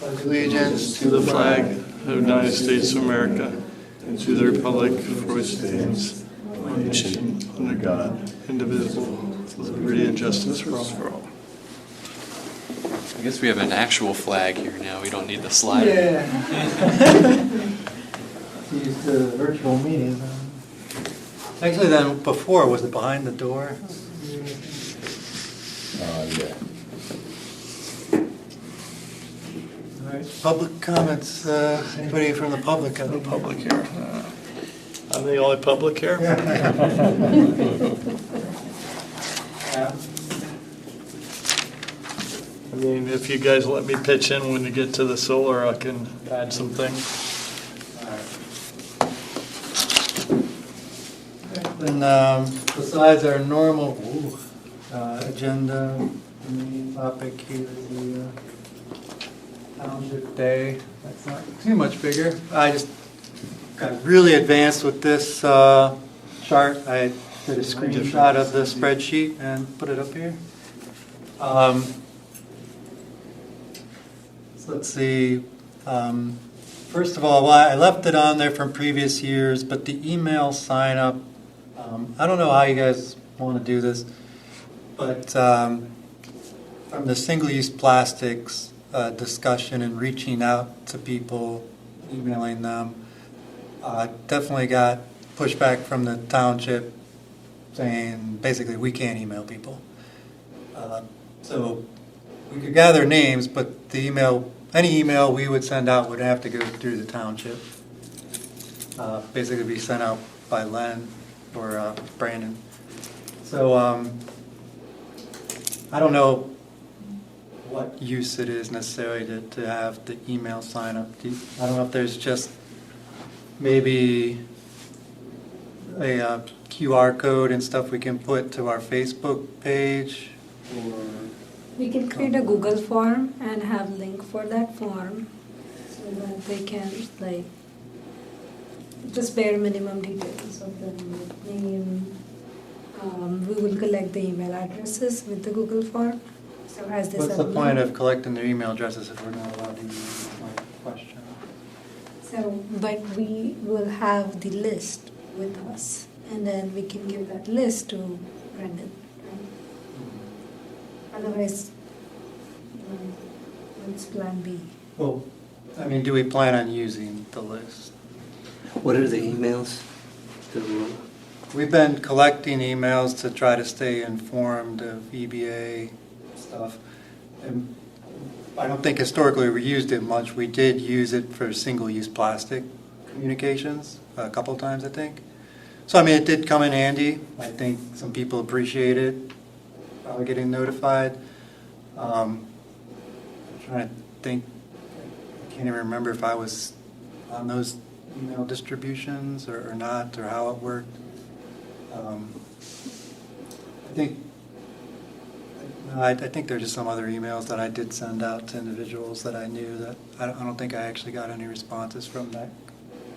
allegiance to the flag of the United States of America and to the republic for which it stands, one nation, under God, indivisible, with liberty and justice for all. I guess we have an actual flag here now. We don't need the slide. Yeah. Use the virtual meeting. Actually, then before, was it behind the door? Yeah. All right. Public comments. Anybody from the public? No public here. I'm the only public here. I mean, if you guys let me pitch in when you get to the solar, I can add some things. And besides our normal agenda, the main topic here is the Township Day. That's not too much bigger. I just got really advanced with this chart. I did a screenshot of the spreadsheet and put it up here. So let's see. First of all, I left it on there from previous years, but the email sign up, I don't know how you guys want to do this, but from the single-use plastics discussion and reaching out to people, emailing them, definitely got pushback from the township saying basically we can't email people. So we could gather names, but the any email we would send out would have to go through the township. Basically be sent out by Len or Brandon. So I don't know what use it is necessarily to have the email sign up. I don't know if there's just maybe a QR code and stuff we can put to our Facebook page, or we can create a Google form and have link for that form so that they can just bare minimum details of the name. We will collect the email addresses with the Google form. So as this what's the point of collecting their email addresses if we're not allowed to use my question? So, but we will have the list with us, and then we can give that list to Brendan. Right? Otherwise, what's plan B? Well, I mean, do we plan on using the list? What are the emails? We've been collecting emails to try to stay informed of EBA stuff. And I don't think historically we used it much. We did use it for single-use plastic communications a couple times, I think. So, I mean, it did come in handy. I think some people appreciate it, getting notified. I'm trying to think. I can't even remember if I was on those email distributions or not, or how it worked. I think there's just some other emails that I did send out to individuals that I knew that I don't think I actually got any responses from that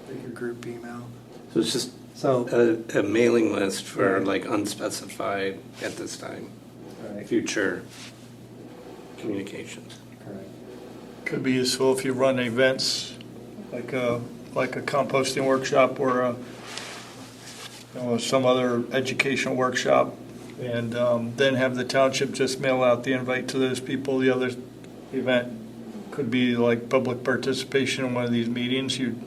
bigger group email. So it's just a mailing list for like unspecified at this time, Right. future communications. Correct. Could be useful if you run events like a composting workshop or some other educational workshop, and then have the township just mail out the invite to those people. The other event could be like public participation in one of these meetings. You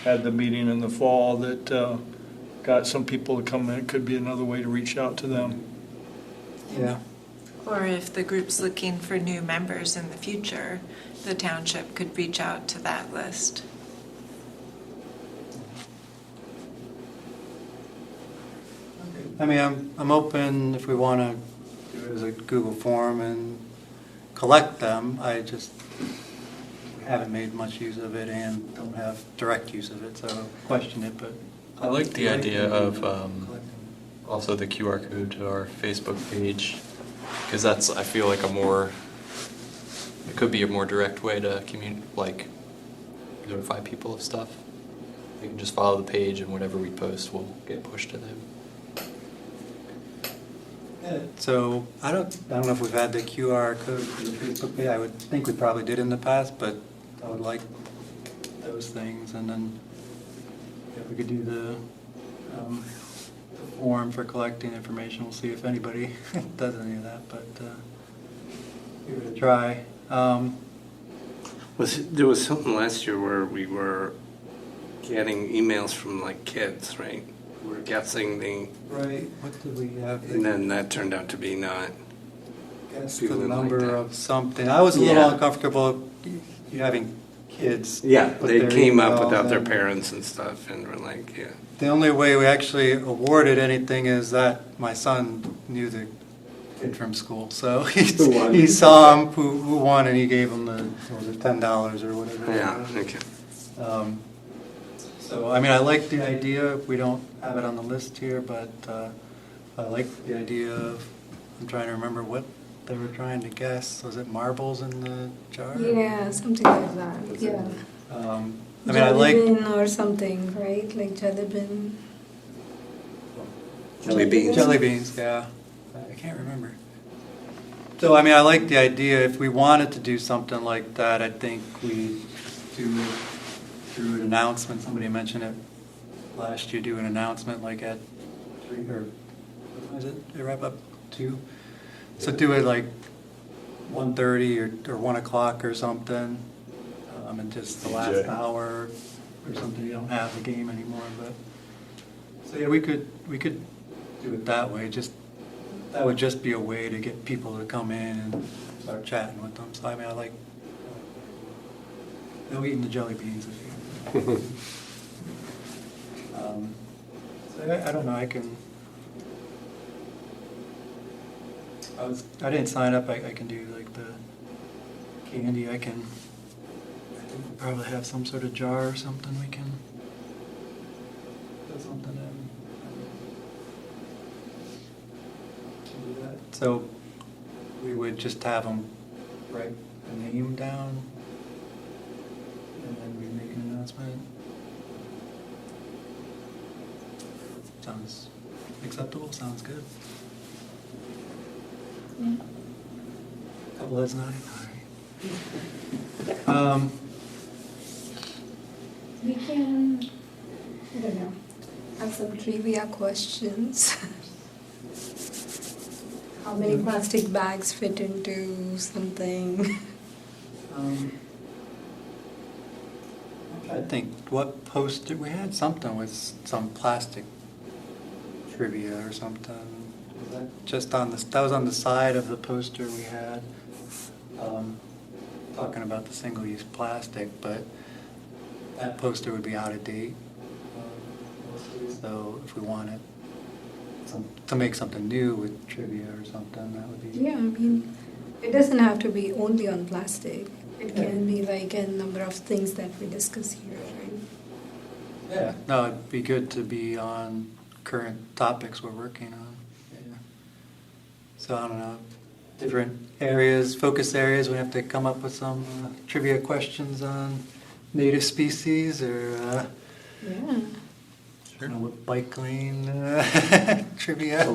had the meeting in the fall that got some people to come in. It could be another way to reach out to them. Yeah. Or if the group's looking for new members in the future, the township could reach out to that list. I mean, I'm open if we want to do it as a Google form and collect them. I just haven't made much use of it and don't have direct use of it, so I question it. But I like the idea of also the QR code to our Facebook page, because that's, I feel like, it could be a more direct way to notify people of stuff. They can just follow the page, and whatever we post will get pushed to them. So I don't know if we've had the QR code for the Facebook page. I would think we probably did in the past, but I would like those things. And then if we could do the form for collecting information, we'll see if anybody does any of that, but give it a try. There was something last year where we were getting emails from like kids, right? We were guessing Right, what did we have? and then that turned out to be not. Guess people the didn't like number that. of something. I was a little Yeah. uncomfortable you having kids. Yeah, put they their came up emails without their in. parents and stuff, and we're like, yeah. The only way we actually awarded anything is that my son knew the kid from school, so Who won? he saw him who won, and he gave him the what was it, $10 or whatever. Yeah, okay. So I mean, I like the idea. We don't have it on the list here, but I like the idea of. I'm trying to remember what they were trying to guess. Was it marbles in the jar? Yeah, something like that, yeah. I mean, I like. Jelly bean or something, right? Like jelly bean. Jelly beans. Jelly beans, yeah. I can't remember. So, I mean, I like the idea. If we wanted to do something like that, I think we do it through an announcement. Somebody mentioned it last year, do an announcement like at 3 or, what was it? They wrap up 2? So do it like 1:30 or 1 o'clock or something. And just the last hour or something. You don't have the game anymore, but. So yeah, we could do it that way. That would just be a way to get people to come in and start chatting with them. So I mean, I like no eating the jelly beans. If you, so I don't know. I didn't sign up. I can do like the candy. I think we probably have some sort of jar or something we can put something in. Do that. So we would just have them write the name down, and then we make an announcement. Sounds acceptable. Sounds good. Yeah. Couple heads nodding. All right. We can, I don't know, have some trivia questions. How many plastic bags fit into something? I think what poster we had something with some plastic trivia or something. Was that just on that was on the side of the poster we had, talking about the single-use plastic, but that poster would be out of date. So if we wanted to make something new with trivia or something, that would be. Yeah, I mean, it doesn't have to be only on plastic. It can be like a number of things that we discuss here, right? Yeah, no, it'd be good to be on current topics we're working on. Yeah. So I don't know, different areas, focus areas. We have to come up with some trivia questions on native species or Yeah. I don't know, what bike lane trivia.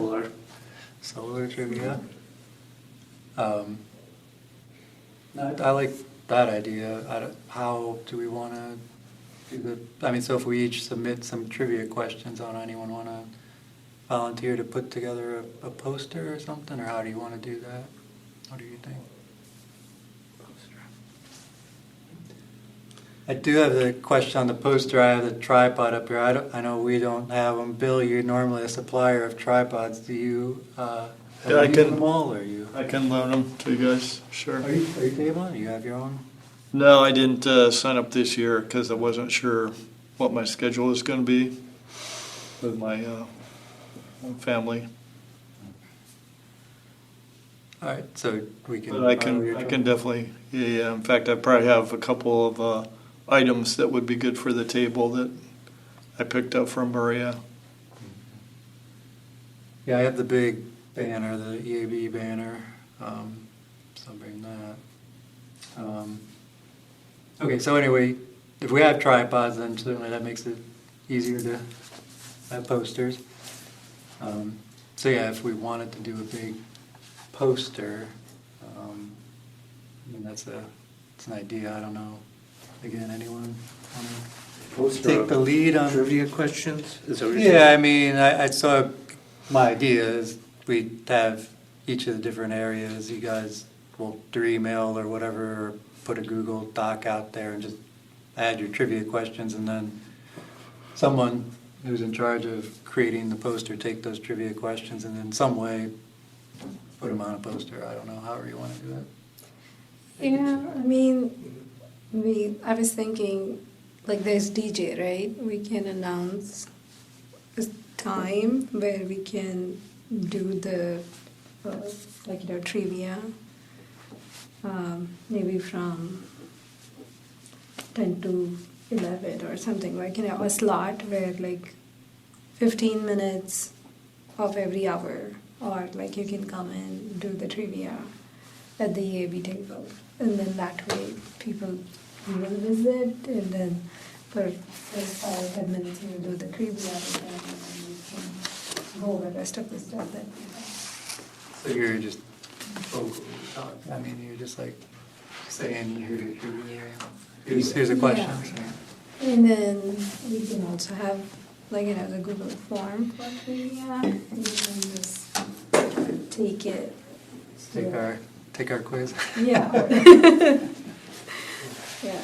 Solar trivia. No, I like that idea. How do we want to do the? I mean, so if we each submit some trivia questions on, anyone want to volunteer to put together a poster or something, or how do you want to do that? What do you think? I do have the question on the poster. I have the tripod up here. I know we don't have them. Bill, you're normally a supplier of tripods. Do you? Yeah, I use can- them all, or you? I can loan them to you guys, sure. Are you tabling? You have your own? No, I didn't sign up this year because I wasn't sure what my schedule is going to be with my family. All right, so we can. But I can definitely, yeah. In fact, I probably have a couple of items that would be good for the table that I picked up from Maria. Yeah, I have the big banner, the EAB banner, so I'll bring that. Okay, so anyway, if we have tripods, then certainly that makes it easier to have posters. So So yeah, if we wanted to do a big poster, I mean, it's an idea, I don't know. Again, anyone want to Poster take of the lead on? Trivia questions? Is that what you're Yeah, I saying? mean, I saw, my idea is we'd have each of the different areas, you guys will through email or whatever, or put a Google Doc out there and just add your trivia questions, and then someone who's in charge of creating the poster take those trivia questions and in some way put them on a poster. I don't know, however you want to do it. Yeah, I mean, I was thinking, like there's DJ, right? We can announce a time where we can do the, trivia, maybe from 10 to 11 or something, like, a slot where like 15 minutes of every hour, or like you can come and do the trivia at the EAB table, and then that way people will visit, and then for 5-10 minutes we'll do the trivia, and then we can go over the rest of the stuff that we have. So you're just vocally talking, I mean, you're just like saying, here's a question. Yeah. And then we can also have the Google form for trivia, and you can just take it. Take our quiz. Yeah. Yeah.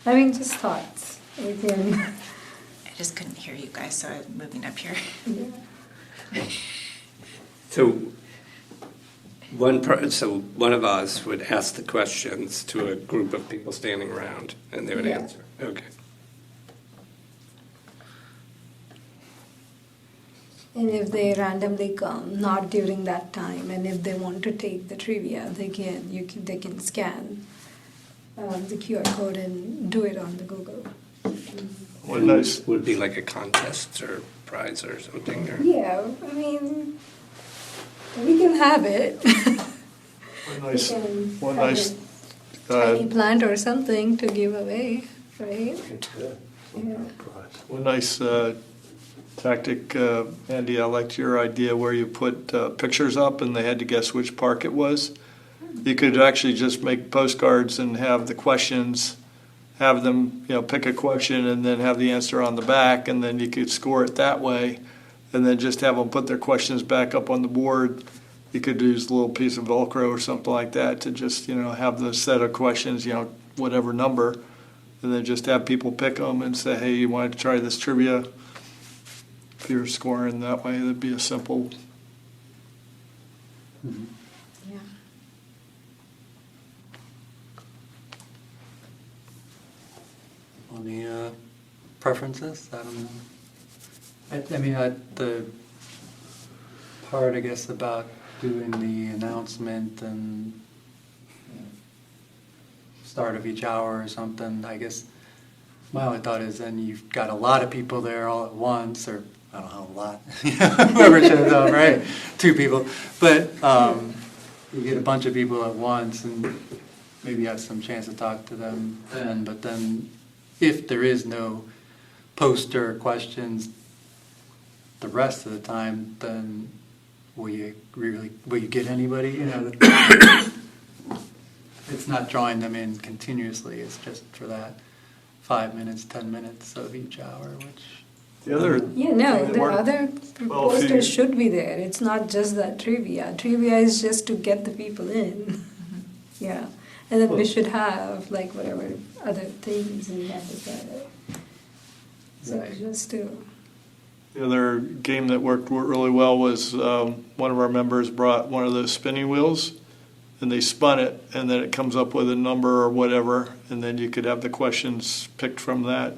I mean, just thoughts. We can. I just couldn't hear you guys, so I'm moving up here. Yeah. So one of us would ask the questions to a group of people standing around, and they would Yeah. answer. Okay. And if they randomly come, not during that time, and if they want to take the trivia, they can scan the QR code and do it on the Google. What nice, Would it be like a contest or prize or something? Or? Yeah, I mean, we can have it. one nice, Tiny plant or something to give away, right? Yeah. one nice tactic, Andy, I liked your idea where you put pictures up and they had to guess which park it was. You could actually just make postcards and have the questions, have them, pick a question and then have the answer on the back, and then you could score it that way, and then just have them put their questions back up on the board. You could use a little piece of Velcro or something like that to just, have the set of questions, whatever number, and then just have people pick them and say, hey, you want to try this trivia? If you're scoring that way, that'd be a simple. Yeah. Any preferences? I don't know. I mean, the part, I guess, about doing the announcement and start of each hour or something, I guess my only thought is then you've got a lot of people there all at once, or I don't know, a lot, whoever shows up, right? 2 people. But you get a bunch of people at once and maybe have some chance to talk to them then. But then if there is no poster questions the rest of the time, then will you get anybody? It's not drawing them in continuously. It's just for that 5 minutes, 10 minutes of each hour, which. The other. Yeah, no, thing the work- other Well, if you- posters should be there. It's not just that trivia. Trivia is just to get the people in. Yeah. And then we should have whatever other things we have decided. So Right. just to. The other game that worked really well was one of our members brought one of those spinning wheels, and they spun it, and then it comes up with a number or whatever, and then you could have the questions picked from that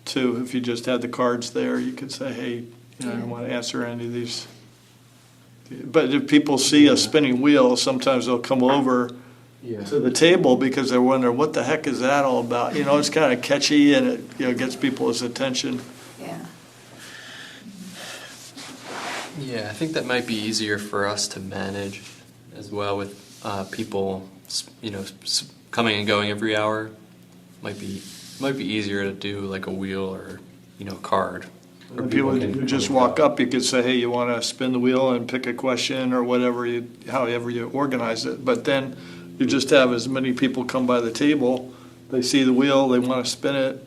too. If you just had the cards there, you could say, hey, I want to answer any of these. But if people see a spinning wheel, sometimes they'll come over to the table because they're wondering, what the heck is that all about? It's kind of catchy, and it gets people's attention. Yeah. Yeah, I think that might be easier for us to manage as well with people, coming and going every hour. Might be easier to do like a wheel or a card. Or And people can could just walk up, you could say, hey, you want to spin the wheel and pick a question or whatever, however you organize it. But then you just have as many people come by the table, they see the wheel, they want to spin it,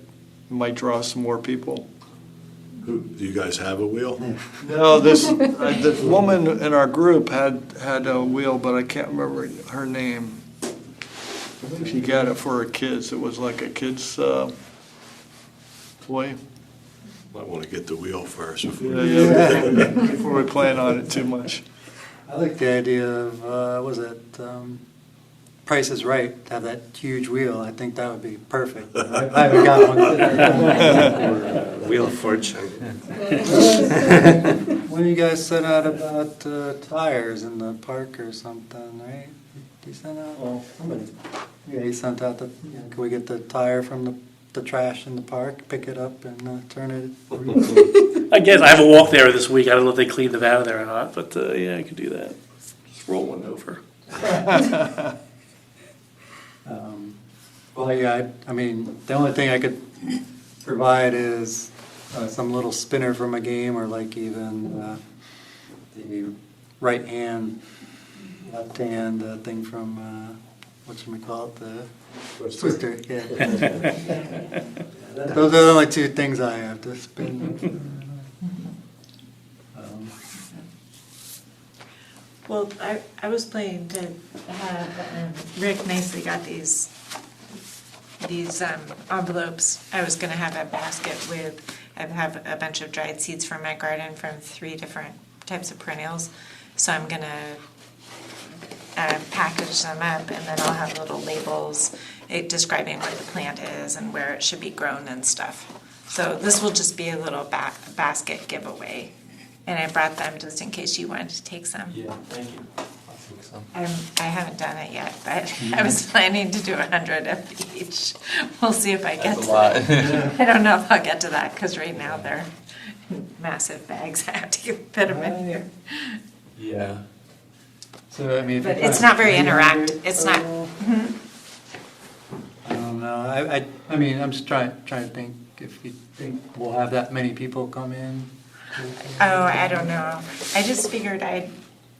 might draw some more people. Do you guys have a wheel? No, the woman in our group had a wheel, but I can't remember her name. She got it for her kids. It was like a kid's toy. Might want to get the wheel first. Before we plan on it too much. I like the idea of, Price is Right, to have that huge wheel. I think that would be perfect. I haven't got one. Wheel of Fortune. When you guys sent out about tires in the park or something, right? You sent out? Somebody. Yeah, you sent out can we get the tire from the trash in the park, pick it up and turn it? I guess I haven't walked there this week. I don't know if they cleaned them out of there or not, but yeah, I could do that. Just roll one over. Well, yeah, I mean, the only thing I could provide is some little spinner from a game, or like even the right hand, left hand thing from whatchamacallit, the Twister. Yeah. Those are the only two things I have to spin. Well, I was planning to have, Rick nicely got these envelopes. I was gonna have a basket I have a bunch of dried seeds from my garden from 3 different types of perennials. So I'm gonna package them up, and then I'll have little labels describing what the plant is and where it should be grown and stuff. So this will just be a little basket giveaway. And I brought them just in case you wanted to take some. Yeah, thank you. I think so. I haven't done it yet, but I was planning to do 100 of each. We'll see if I get That's to a lot. that. I don't know if I'll get to that, because right now they're massive bags. I have to fit them in here. Yeah. So I mean, But it's not very interactive. It's not. I don't know. I mean, I'm just trying to think if you think we'll have that many people come in. Oh, I don't know. I just figured I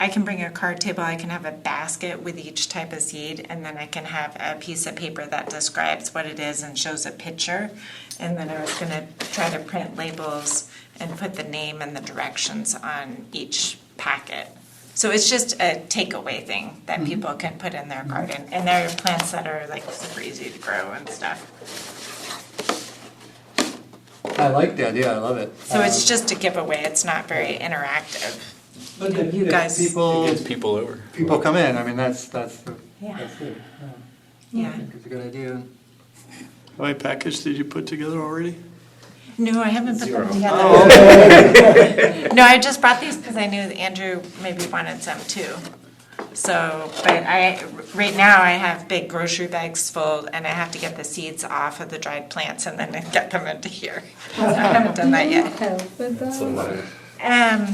can bring a card table, I can have a basket with each type of seed, and then I can have a piece of paper that describes what it is and shows a picture. And then I was gonna try to print labels and put the name and the directions on each packet. So it's just a takeaway thing that people can put in their garden. And there are plants that are like super easy to grow and stuff. I like the idea. I love it. So it's just a giveaway, it's not very interactive. But you if guys- people It gets people over. come in. I mean, that's Yeah. it. Yeah. I think it's a good idea. How many packages did you put together already? No, I haven't put them 0. together. Oh. No, I just brought these because I knew that Andrew maybe wanted some too. So, but right now I have big grocery bags full, and I have to get the seeds off of the dried plants and then get them into here. So I haven't done that yet. Help with that?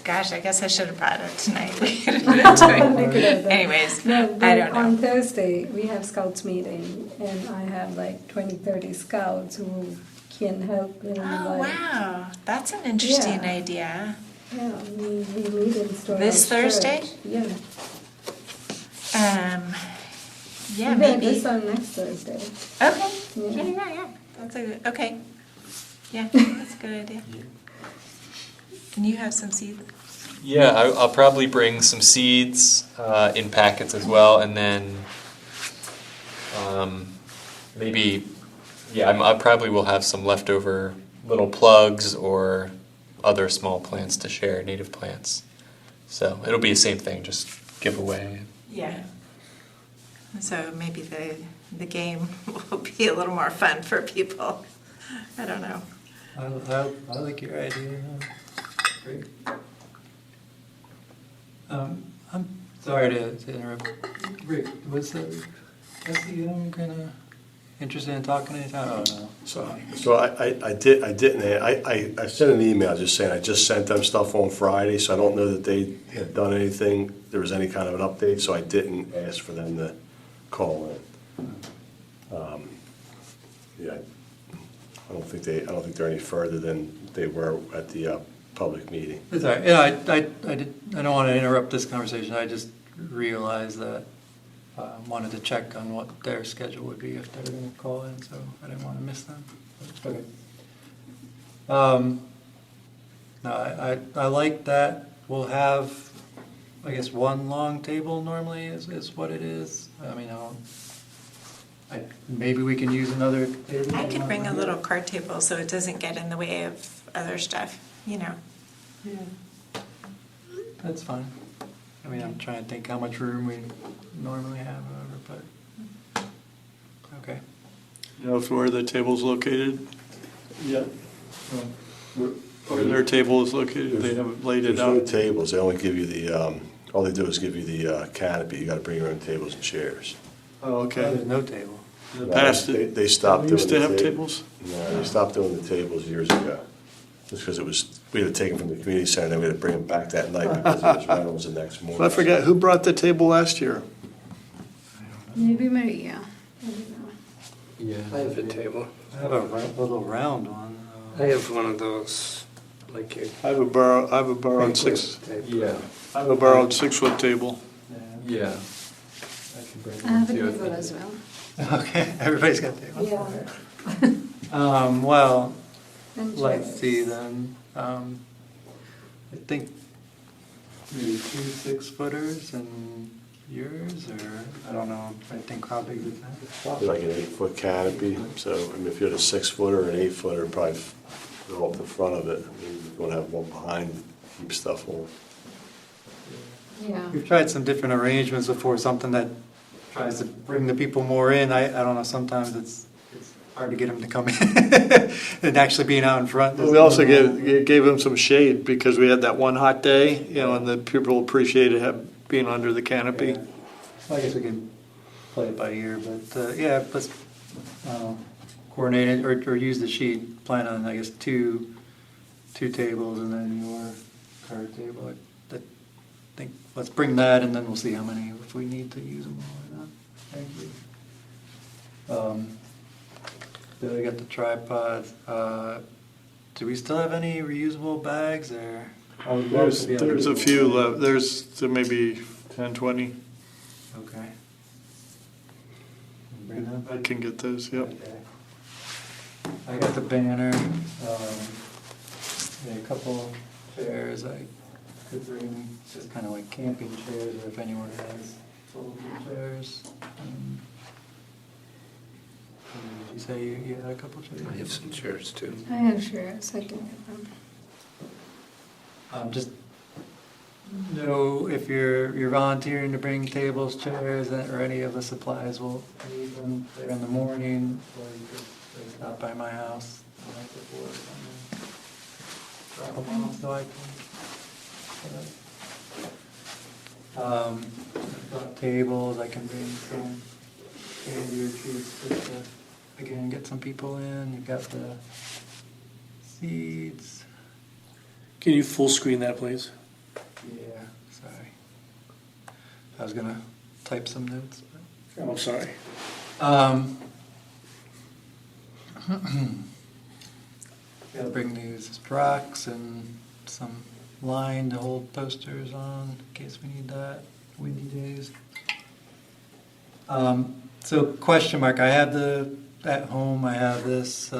Gosh, I guess I should have brought it tonight. We could have done We could have done. Anyways, No, I but don't on know. Thursday, we have scouts meeting, and I have like 20-30 scouts who can help in Oh, like, wow, that's an interesting Yeah. idea. yeah, we meet in store. This Thursday? Yeah. Yeah, Yeah, maybe. this on next Thursday. Okay, Yeah. yeah. That's a good, okay. Yeah, that's a good idea. And you have some seeds? Yeah, I'll probably bring some seeds in packets as well, and then maybe, I probably will have some leftover little plugs or other small plants to share, native plants. So it'll be the same thing, just give away. Yeah. So maybe the game will be a little more fun for people. I don't know. I like your idea. Great. I'm sorry to interrupt. Rick, was SEM kind of interested in talking anytime? Oh, no. So I didn't, I sent an email just saying, I just sent them stuff on Friday, so I don't know that they had done anything, there was any kind of an update, so I didn't ask for them to call in. Yeah, I don't think they're any further than they were at the public meeting. It's all right. Yeah, I don't want to interrupt this conversation. I just realized that wanted to check on what their schedule would be if they were going to call in, so I didn't want to miss them. Okay. No, I like that. We'll have, I guess, one long table normally is what it is. I mean, maybe we can use another table. I could bring a little card table so it doesn't get in the way of other stuff, Yeah. That's fine. I mean, I'm trying to think how much room we normally have, but, okay. You know where the table's located? Yeah. Where their table is located, they haven't laid it There's no out. tables, they only give you all they do is give you the canopy, you gotta bring your own tables and chairs. Oh, There's okay. no table. In the past, They stopped we doing used the to have tables. tables? No, they stopped doing the tables years ago. Just because we had to take them from the community center, then we had to bring them back that night because it was rentals the next morning. I forget, who brought the table last year? Maybe Maria. I don't know. Yeah. I have a table. I have a little round one. I have one of those, like your. I have a borrowed Yeah. I have a borrowed 6-foot table. Yeah. I have a table as well. Okay, everybody's got tables. Yeah. Well, And let's chairs. see then. I think maybe 2 6-footers and yours, or I don't know. I think how big is that? Probably like an 8-foot canopy, so I mean, if you had a 6-footer or an 8-footer, probably go up the front of it. I mean, you want to have one behind to keep stuff on. Yeah. We've tried some different arrangements before, something that tries to bring the people more in. I don't know, sometimes it's hard to get them to come in and actually being out in front. We also gave them some shade because we had that one hot day, and the people appreciated being under the canopy. Yeah. Well, I guess we can play it by ear, but yeah, let's coordinate it or use the sheet. Plan on, I guess, two tables and then your card table. I think let's bring that and then we'll see how many, if we need to use them all or not. Thank you. Then we got the tripods. Do we still have any reusable bags or? I would love to be able to There's do a few more. left, there's maybe 10, 20. Okay. Bring them? I can get those, yep. Okay. I got the banner, a couple chairs I could bring, just kind of like camping chairs, or if anyone has foldable chairs. Did you say you had a couple chairs? I have some chairs too. I have chairs. I can get them. Just know if you're volunteering to bring tables, chairs, or any of the supplies, we'll leave them there in the morning, or you could stop by my house the night before, drop them off so I can. Got tables, I can bring some candy or treats just to, again, get some people in. You've got the seeds. Can you full screen that, please? Yeah, sorry. I was gonna type some notes. But. Oh, I'm sorry. Gotta bring these rocks and some line to hold posters on in case we need that. Windy days. So question mark, at home I have this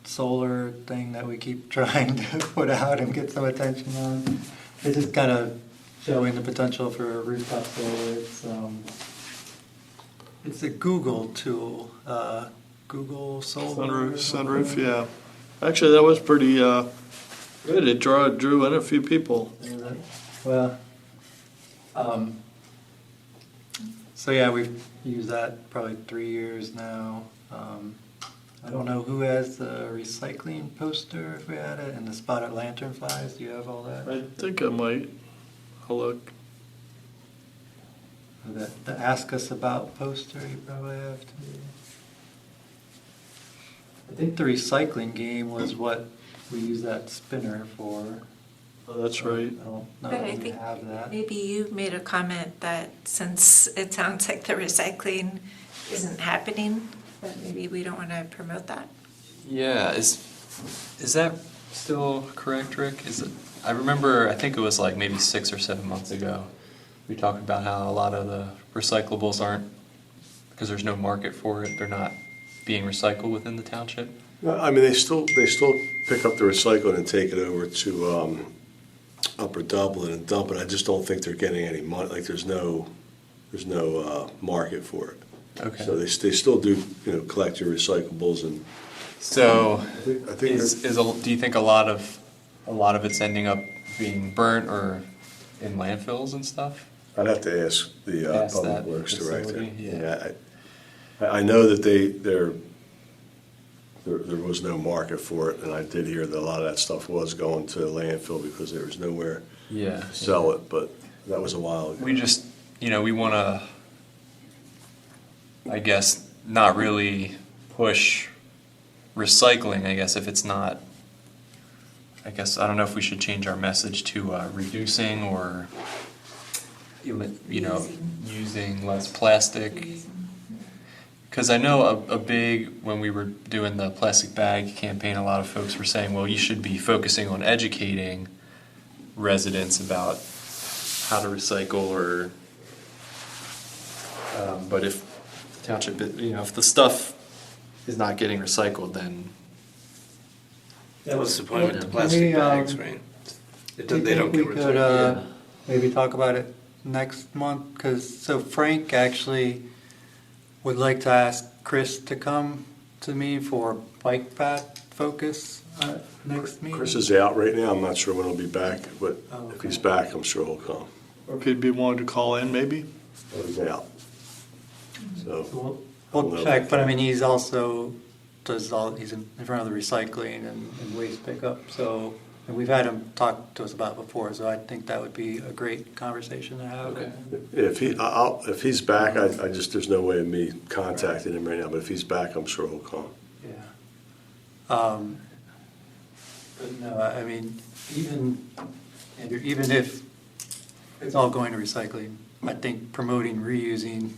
solar thing that we keep trying to put out and get some attention on. It's just kind of showing the potential for a rooftop solar. It's a Google tool, Google Solar. Sunroof, yeah. Actually, that was pretty good. It drew in a few people. Well, so yeah, we've used that probably 3 years now. I don't know who has the recycling poster, if we had it, and the spotted lanternflies. Do you have all that? I think I might. I'll look. The Ask Us About poster you probably have too. I think the recycling game was what we used that spinner for. Oh, that's right. I don't know But I if we think have that. maybe you made a comment that since it sounds like the recycling isn't happening, that maybe we don't want to promote that. Yeah, is that still correct, Rick? Is it? I remember, I think it was like maybe 6 or 7 months ago, we talked about how a lot of the recyclables aren't, because there's no market for it, they're not being recycled within the township. No, I mean, they still pick up the recycling and take it over to Upper Dublin and dump it. I just don't think they're getting any money, like there's no market for it. Okay. So they still do, collect your recyclables and. So, I think do you think a lot of it's ending up being burnt or in landfills and stuff? I'd have to ask the Ask Public that Works Director. facility, yeah. I know that there was no market for it, and I did hear that a lot of that stuff was going to landfill because there was nowhere Yeah. to sell it, but that was a while ago. We just, we want to, I guess, not really push recycling, I guess, if it's not, I guess, I don't know if we should change our message to reducing or, using less plastic. Because I know a big, when we were doing the plastic bag campaign, a lot of folks were saying, well, you should be focusing on educating residents about how to recycle or, but if the township, if the stuff is not getting recycled, then. That was the point with the Can plastic we, bags, right? Do you They don't think get we could recycled. maybe talk about it next month? So Frank actually would like to ask Chris to come to me for bike path focus next meeting. Chris is out right now. I'm not sure when he'll be back, but Oh, if okay. he's back, I'm sure he'll come. Or if he'd be willing to call in, maybe? But he's out. So, So I'll we'll know. check, but I mean, he's also he's in front of the recycling and waste pickup, so, and we've had him talk to us about it before, so I think that would be a great conversation to have. Okay. if he's back, there's no way of me contacting him right now, but if he's back, I'm sure he'll come. Yeah. But no, I mean, even if it's all going to recycling, I think promoting reusing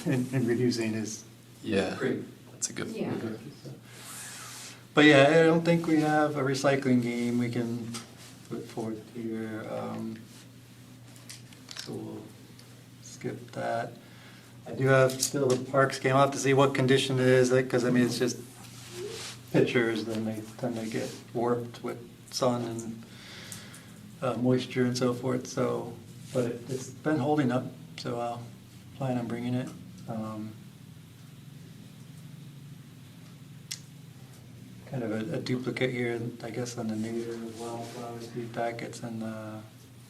and reducing is Yeah, great. that's a good. Yeah. But yeah, I don't think we have a recycling game we can put forth here. So we'll skip that. I do have still the parks game. I'll have to see what condition it is, because I mean, it's just pictures, then they tend to get warped with sun and moisture and so forth. So, but it's been holding up, so I'll plan on bringing it. Kind of a duplicate here, I guess, on the native as well. Flower seed packets and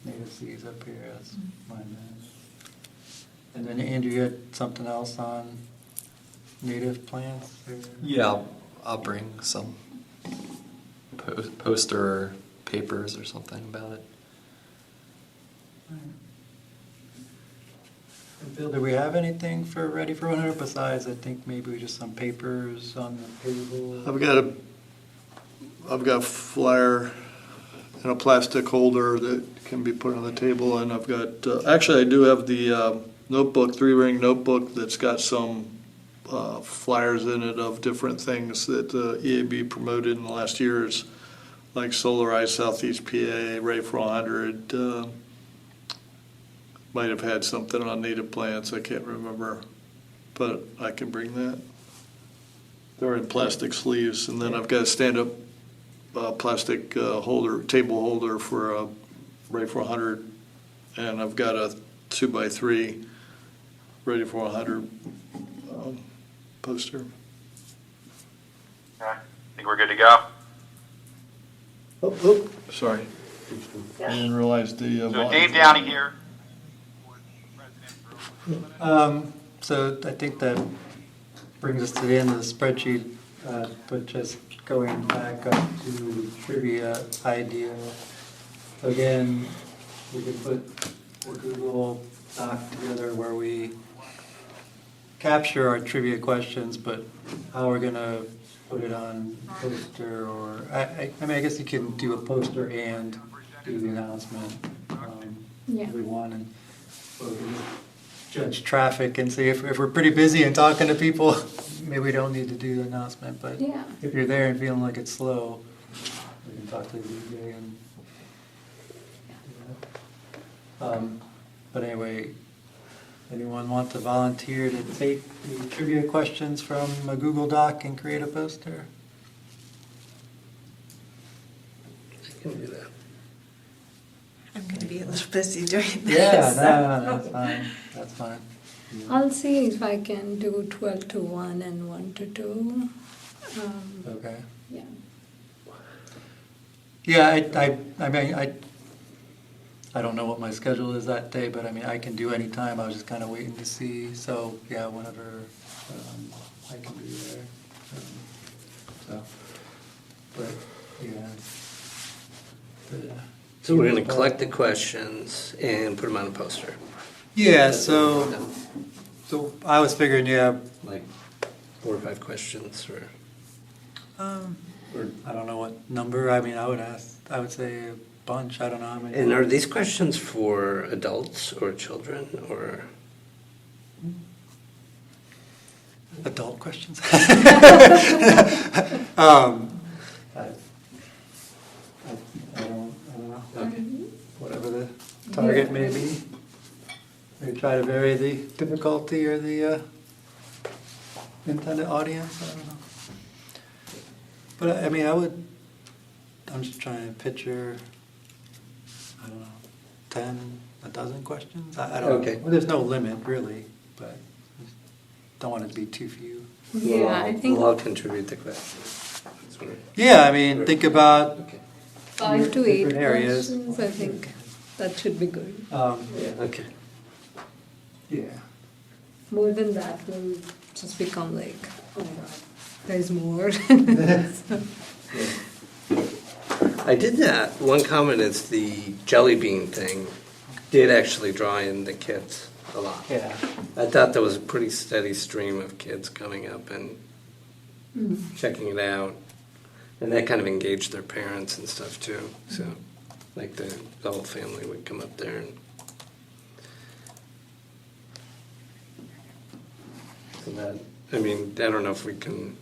native seeds up here. That's mine. And then Andrew, you had something else on native plants? or- Yeah, I'll bring some poster or papers or something about it. And Bill, do we have anything for Ready for 100 besides, I think, maybe just some papers on the table? I've got a flyer and a plastic holder that can be put on the table, and I've got, actually, I do have the notebook, 3-ring notebook that's got some flyers in it of different things that EAB promoted in the last years, like Solarize Southeast PA, Ray for 100. Might have had something on native plants, I can't remember, but I can bring that. They're in plastic sleeves, and then I've got a stand-up plastic holder, table holder for Ray for 100, and I've got a 2x3 Ready for 100 poster. Okay, think we're good to go? Oh, sorry. I didn't realize the. So volume. Dave Downey here. So I think that brings us to the end of the spreadsheet, but just going back up to the trivia idea. Again, we could put a Google Doc together where we capture our trivia questions, but how we're gonna put it on poster or, I mean, I guess you can do a poster and do the announcement. Yeah. If we want, and or we can judge traffic and see if we're pretty busy and talking to people, maybe we don't need to do the announcement, but Yeah. if you're there and feeling like it's slow, we can talk to the DBA and do that. But anyway, anyone want to volunteer to take the trivia questions from a Google Doc and create a poster? I can do that. I'm going to be a little busy doing this. Yeah, no, that's fine, that's fine. I'll see if I can do 12 to 1 and 1 to 2. Okay. Yeah. Yeah, I mean, I don't know what my schedule is that day, but I mean, I can do any time. I was just kind of waiting to see. So, yeah, whenever I can be there. So, but, yeah. So we're going to collect the questions and put them on a poster. Yeah, so I was figuring, yeah, Like 4 or 5 questions or... or I don't know what number. I mean, I would say a bunch. I don't know how many. And are these questions for adults or children or... Adult questions? I don't know. Okay. Whatever the target may be. Maybe try to vary the difficulty or the intended audience. I don't know. But I mean, I'm just trying to picture, I don't know, 10, a dozen questions? I don't know. Okay. Well, there's no limit really, but just don't want it to be too few. Yeah, I think We'll all contribute the questions. That's what Yeah, I mean, think about, Okay. 5 to 8 different areas. questions, I think that should be good. Okay. yeah. More than that will just become like, oh my god, there's more. I did that. One comment is the jelly bean thing did actually draw in the kids a lot. Yeah. I thought there was a pretty steady stream of kids coming up and checking it out. And that kind of engaged their parents and stuff too. So, like the whole family would come up there and. So that, I mean, I don't know if we can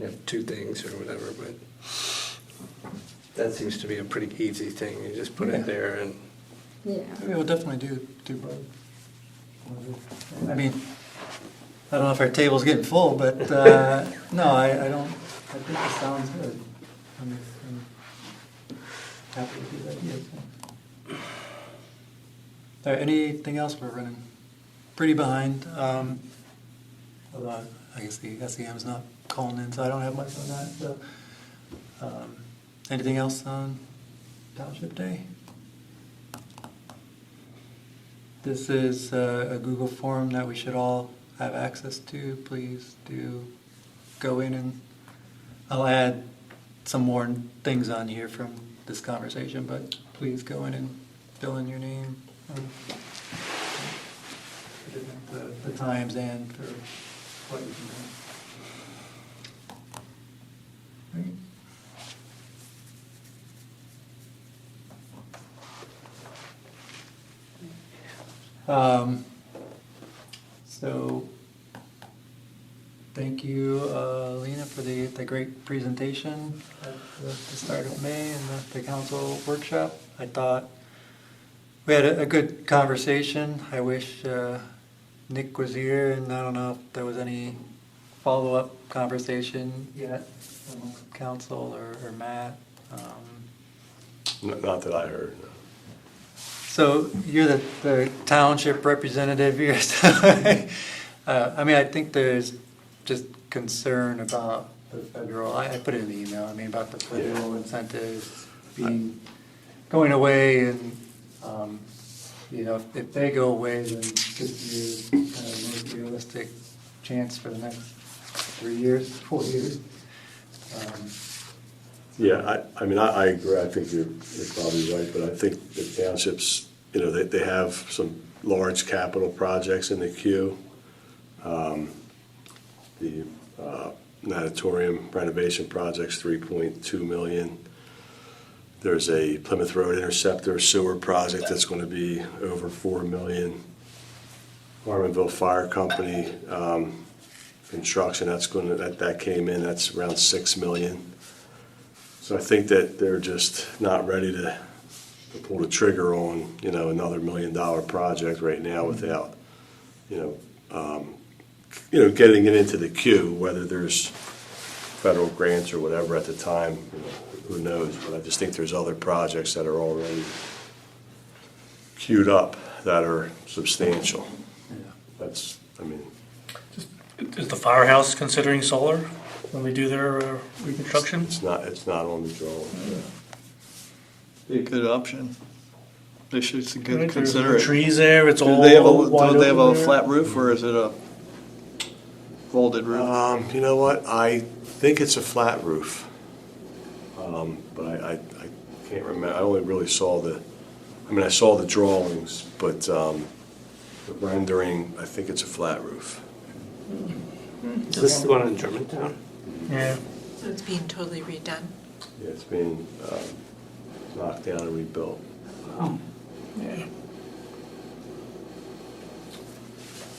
have 2 things or whatever, but that seems to be a pretty easy thing. You just put Yeah. it there and. Yeah. We'll definitely do both. I mean, I don't know if our table's getting full, but no, I don't. I think it sounds good. I'm happy to do that. Yeah. All right, anything else? We're running pretty behind. Although I guess the SEM's not calling in, so I don't have much on that. So, anything else on Township Day? This is a Google form that we should all have access to. Please do go in and I'll add some more things on here from this conversation, but please go in and fill in your name, the times and for what you can do. Right. So, thank you, Lena, for the great presentation at the start of May and the council workshop. I thought we had a good conversation. I wish Nick was here, and I don't know if there was any follow-up conversation yet from council or Matt. Not that I heard, no. So you're the township representative here. So I mean, I think there's just concern about the federal, I put it in the email, I mean, about the federal incentives going away and, you know, if they go away, then 50 years kind of the most realistic chance for the next 3 years, 4 years. Yeah, I mean, I agree. I think you're probably right, but I think the townships, you know, they have some large capital projects in the queue. The natatorium renovation project's $3.2 million. There's a Plymouth Road Interceptor sewer project that's going to be over $4 million. Harmonville Fire Company construction, that came in, that's around 6 million. So I think that they're just not ready to pull the trigger on, another $1 million project right now without, getting it into the queue, whether there's federal grants or whatever at the time, who knows? But I just think there's other projects that are already queued up that are substantial. Is the firehouse considering solar when they do their reconstruction? It's not on the drawing. Be a good option. They should Right, consider there's it. trees there, it's all Do they have wide a open there. flat roof or is it a vaulted roof? You know what? I think it's a flat roof. But I can't remember. I only really saw I saw the drawings, but the rendering, I think it's a flat roof. Is this the one in Germantown? Yeah. So it's being totally redone. Yeah, it's being knocked down and rebuilt. Wow. Yeah.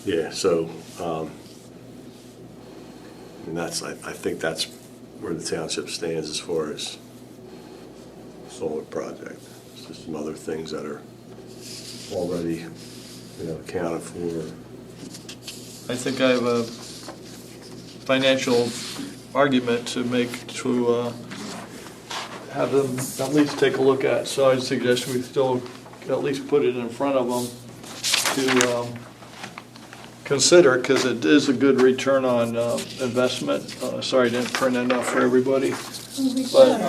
Yeah, so, I think that's where the township stands as far as solar project. It's just some other things that are already, accounted for. I think I have a financial argument to make to have them at least take a look at. So I'd suggest we still at least put it in front of them to consider, because it is a good return on investment. Sorry I didn't print it out for everybody. But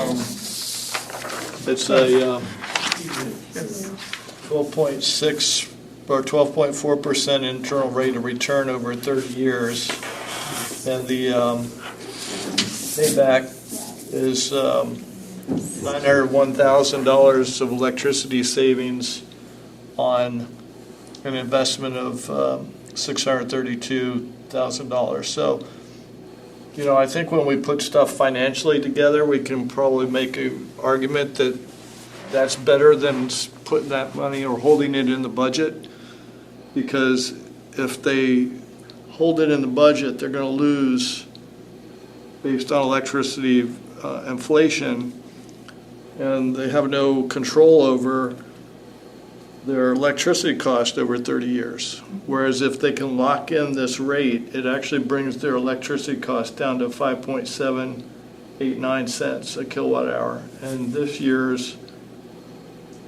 it's a 12.6 or 12.4% internal rate of return over 30 years. And the payback is $901,000 of electricity savings on an investment of $632,000. So, I think when we put stuff financially together, we can probably make an argument that that's better than putting that money or holding it in the budget. Because if they hold it in the budget, they're going to lose based on electricity inflation, and they have no control over their electricity cost over 30 years. Whereas if they can lock in this rate, it actually brings their electricity cost down to 5.789 cents a kilowatt hour. And this year's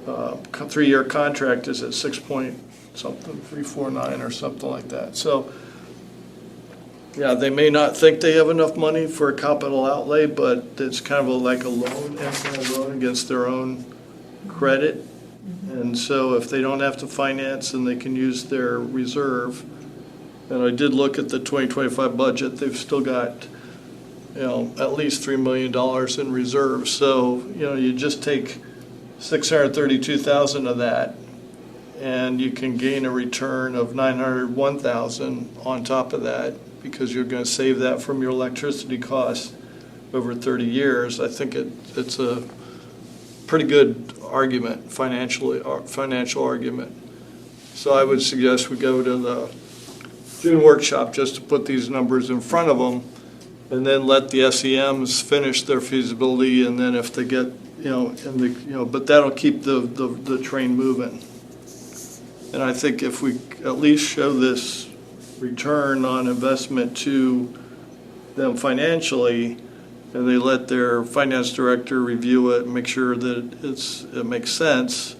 3-year contract is at 349 or something like that. So, yeah, they may not think they have enough money for a capital outlay, but it's kind of like a loan, instant loan against their own credit. And so if they don't have to finance, then they can use their reserve. And I did look at the 2025 budget. They've still got, at least $3 million in reserves. So, you just take $632,000 of that, and you can gain a return of $901,000 on top of that, because you're going to save that from your electricity costs over 30 years. I think it's a pretty good argument, financial argument. So I would suggest we go to the June workshop just to put these numbers in front of them, and then let the SEMs finish their feasibility, and then if they get, but that'll keep the train moving. And I think if we at least show this return on investment to them financially, and they let their finance director review it and make sure that it makes sense,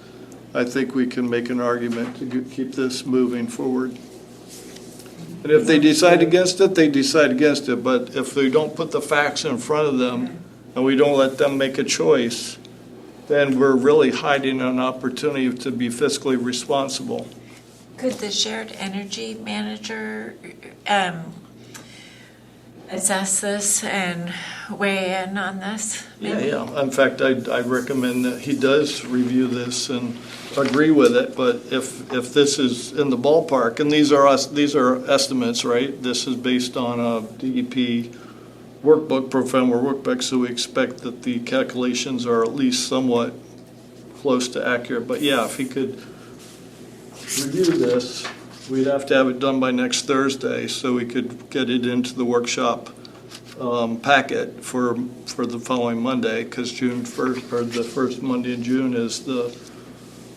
I think we can make an argument to keep this moving forward. And if they decide against it, they decide against it. But if they don't put the facts in front of them and we don't let them make a choice, then we're really hiding an opportunity to be fiscally responsible. Could the shared energy manager assess this and weigh in on this? Yeah. In fact, I recommend that he does review this and agree with it. But if this is in the ballpark, and these are estimates, right? This is based on a DEP workbook, pro forma workbook, so we expect that the calculations are at least somewhat close to accurate. But yeah, if he could review this we'd have to have it done by next Thursday so we could get it into the workshop packet for the following Monday, because June 1st, or the first Monday in June is the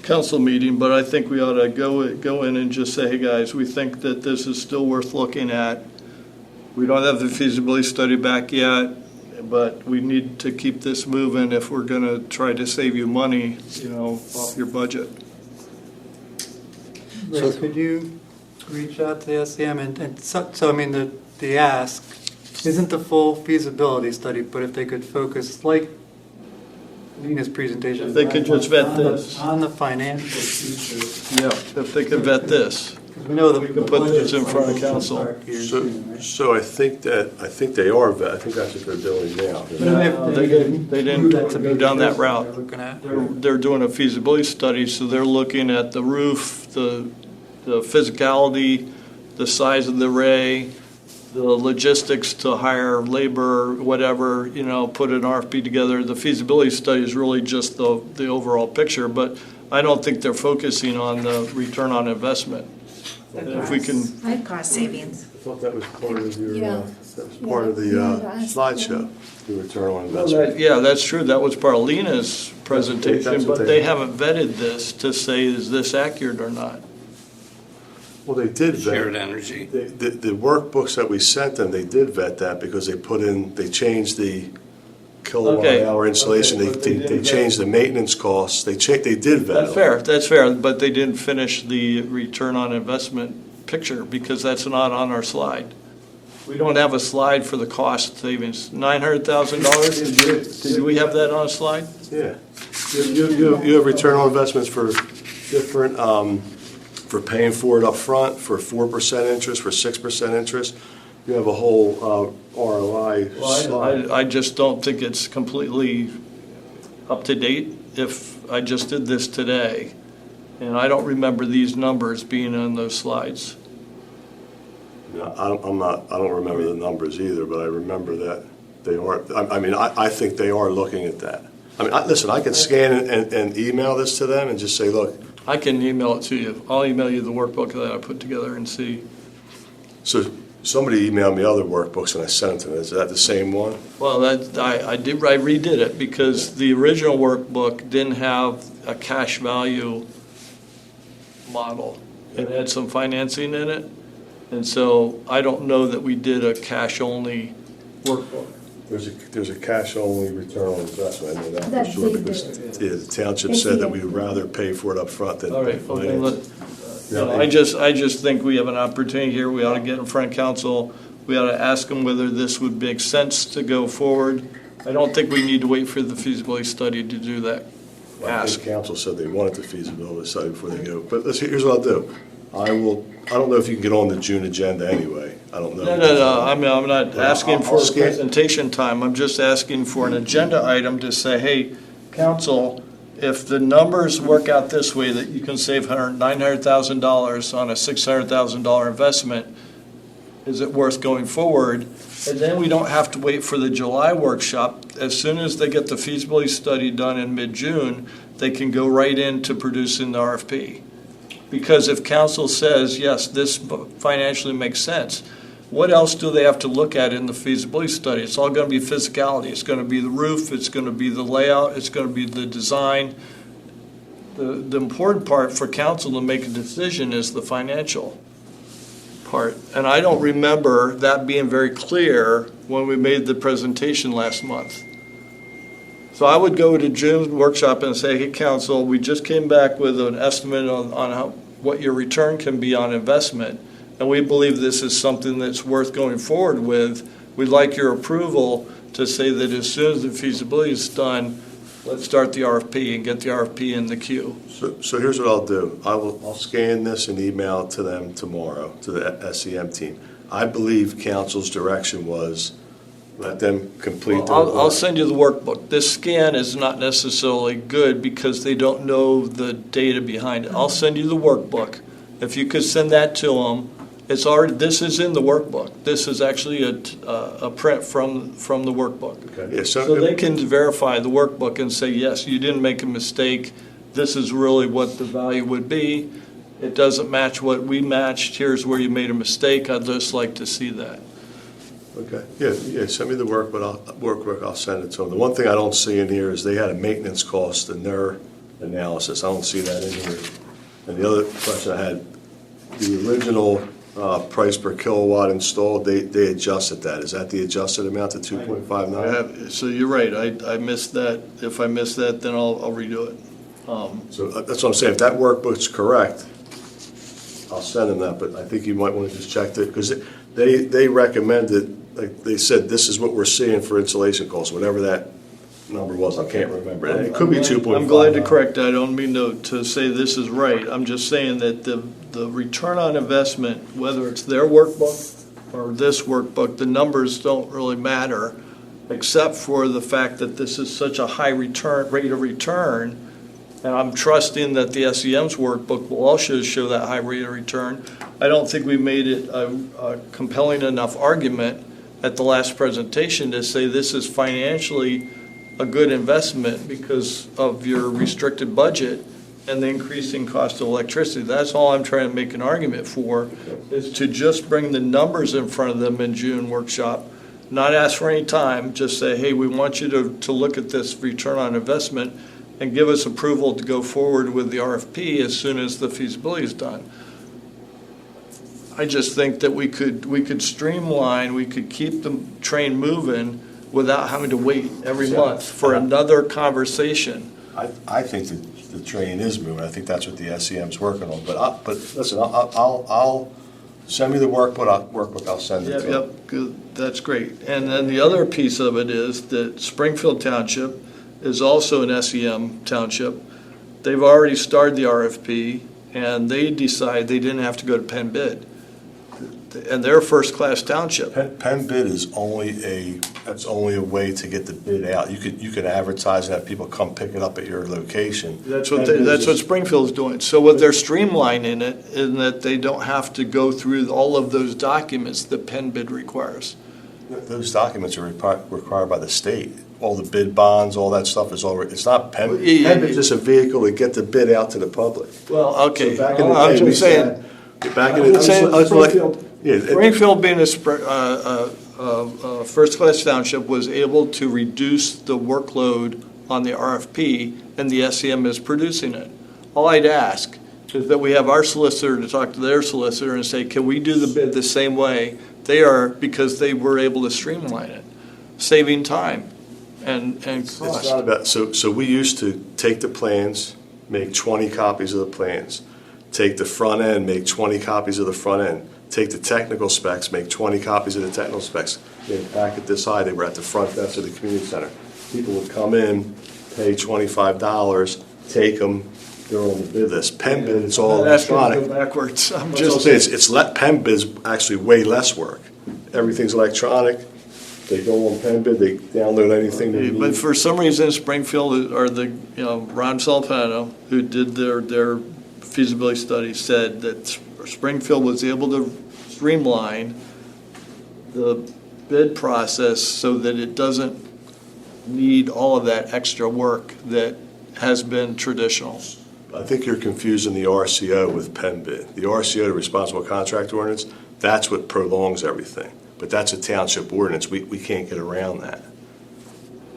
council meeting. But I think we ought to go in and just say, hey, guys, we think that this is still worth looking at. We don't have the feasibility study back yet, but we need to keep this moving if we're going to try to save you money, off your budget. Ray, could you reach out to the SEM and so I mean, the ask isn't the full feasibility study, but if they could focus, like Lena's presentation. If they could just vet on this. On the financial features. Yeah, if they could vet this. We know that We can put this in front of council. So I think they are vet. I think that's what they're doing now. They didn't go down that route. Looking at. They're doing a feasibility study, so they're looking at the roof, the physicality, the size of the array, the logistics to hire labor, whatever, put an RFP together. The feasibility study is really just the overall picture, but I don't think they're focusing on the return on investment. If we can, Cost savings. I thought that was part of your, Yeah. that was part of the slideshow, the return on well, investment. yeah, that's true. That was part of Lena's presentation, That's what but they- they haven't vetted this to say, is this accurate or not? Well, they did Shared vet. energy. The workbooks that we sent them, they did vet that because they changed the kilowatt Okay. hour installation. Okay, but they They didn't changed the maintenance costs. They did vet them. That's fair, but they didn't finish the return on investment picture because that's not on our slide. We don't have a slide for the cost savings. $900,000, did we have that on a slide? Yeah. You have return on investments for different, for paying for it up front, for 4% interest, for 6% interest. You have a whole ROI slide. I just don't think it's completely up to date if I just did this today. And I don't remember these numbers being on those slides. I don't remember the numbers either, but I remember that they are, I think they are looking at that. Listen, I can scan and email this to them and just say, look, I can email it to you. I'll email you the workbook that I put together and see. so somebody emailed me other workbooks and I sent them to them. Is that the same one? Well, I redid it because the original workbook didn't have a cash value model. It had some financing in it. And so I don't know that we did a cash-only workbook. There's a cash-only return on investment. I know that That for sure they because did. the township said that we'd rather pay for it up front than All right, pay well, for then it. I just think we have an opportunity here. We ought to get in front of council. We ought to ask them whether this would make sense to go forward. I don't think we need to wait for the feasibility study to do that. I think council said they wanted the feasibility study before they go. But here's what I'll do. I don't know if you can get on the June agenda anyway. I don't know. No. I'm not asking for I'll scan- presentation time. I'm just asking for an agenda item to say, hey, council, if the numbers work out this way, that you can save $900,000 on a $600,000 investment, is it worth going forward? And then we don't have to wait for the July workshop. As soon as they get the feasibility study done in mid-June, they can go right into producing the RFP. Because if council says, yes, this financially makes sense, what else do they have to look at in the feasibility study? It's all going to be physicality. It's going to be the roof. It's going to be the layout. It's going to be the design. The important part for council to make a decision is the financial part. And I don't remember that being very clear when we made the presentation last month. So I would go to June's workshop and say, hey, council, we just came back with an estimate on what your return can be on investment, and we believe this is something that's worth going forward with. We'd like your approval to say that as soon as the feasibility is done, let's start the RFP and get the RFP in the queue. So here's what I'll do. I'll scan this and email it to them tomorrow, to the SEM team. I believe council's direction was let them complete their I'll work. send you the workbook. This scan is not necessarily good because they don't know the data behind it. I'll send you the workbook. If you could send that to them, this is in the workbook. This is actually a print from the workbook. Okay. Yeah, So they can verify the workbook and say, yes, you didn't make a mistake. This is really what the value would be. it doesn't match what we matched, here's where you made a mistake, I'd just like to see that. Okay, yeah, send me the workbook, I'll send it to them. The one thing I don't see in here is they had a maintenance cost in their analysis, I don't see that in here. And the other question I had, the original price per kilowatt installed, they adjusted that. Is that the adjusted amount to 2.59? So you're right, I missed that. If I missed that, then I'll redo it. So that's what I'm saying, if that workbook's correct, I'll send them that, but I think you might want to just check it, because they recommended, like, they said, this is what we're seeing for insulation costs, whatever that number was, I can't remember. And it could be 2.59. I'm glad to correct that. I don't mean to say this is right. I'm just saying that the return on investment, whether it's their workbook or this workbook, the numbers don't really matter, except for the fact that this is such a high rate of return. And I'm trusting that the SEM's workbook will also show that high rate of return. I don't think we made it a compelling enough argument at the last presentation to say this is financially a good investment because of your restricted budget and the increasing cost of electricity. That's all I'm trying to make an argument for, is to just bring the numbers in front of them in June workshop, not ask for any time, just say, hey, we want you to look at this return on investment and give us approval to go forward with the RFP as soon as the feasibility is done. I just think that we could streamline, we could keep the train moving without having to wait every month for another conversation. I think that the train is moving, I think that's what the SEM's working on, but listen, I'll send me the workbook, I'll send it to them. Yep, good, that's great. And then the other piece of it is that Springfield Township is also an SEM township. They've already started the RFP, and they decide they didn't have to go to Penn bid. And they're a first-class township. Penn bid is only a way to get the bid out. You could advertise and have people come pick it up at your location. That's what Springfield's doing. So what they're streamlining it is that they don't have to go through all of those documents that Penn bid requires. Those documents are required by the state. All the bid bonds, all that stuff is already, it's not Penn. Penn bid's just a vehicle to get the bid out to the public. Well, okay. So back in the I'm day, we just saying. said, back in the Springfield. Yeah, Springfield, being a first-class township, was able to reduce the workload on the RFP, and the SEM is producing it. All I'd ask is that we have our solicitor to talk to their solicitor and say, can we do the bid the same way they are, because they were able to streamline it, saving time and It's cost. not about, so we used to take the plans, make 20 copies of the plans, take the front end, make 20 copies of the front end, take the technical specs, make 20 copies of the technical specs. Then back at this side, they were at the front desk of the community center. People would come in, pay $25, take them, they're on the bid list. Penn bid, it's all I'm not asking to electronic. go backwards. I'm Just just say Penn bid's actually way less work. Everything's electronic. They go on Penn bid, they download anything they But need. for some reason, Springfield, or Ron Salpano, who did their feasibility study, said that Springfield was able to streamline the bid process so that it doesn't need all of that extra work that has been traditional. I think you're confusing the RCO with Penn bid. The RCO, the Responsible Contract Ordinance, that's what prolongs everything. But that's a township ordinance. We can't get around that.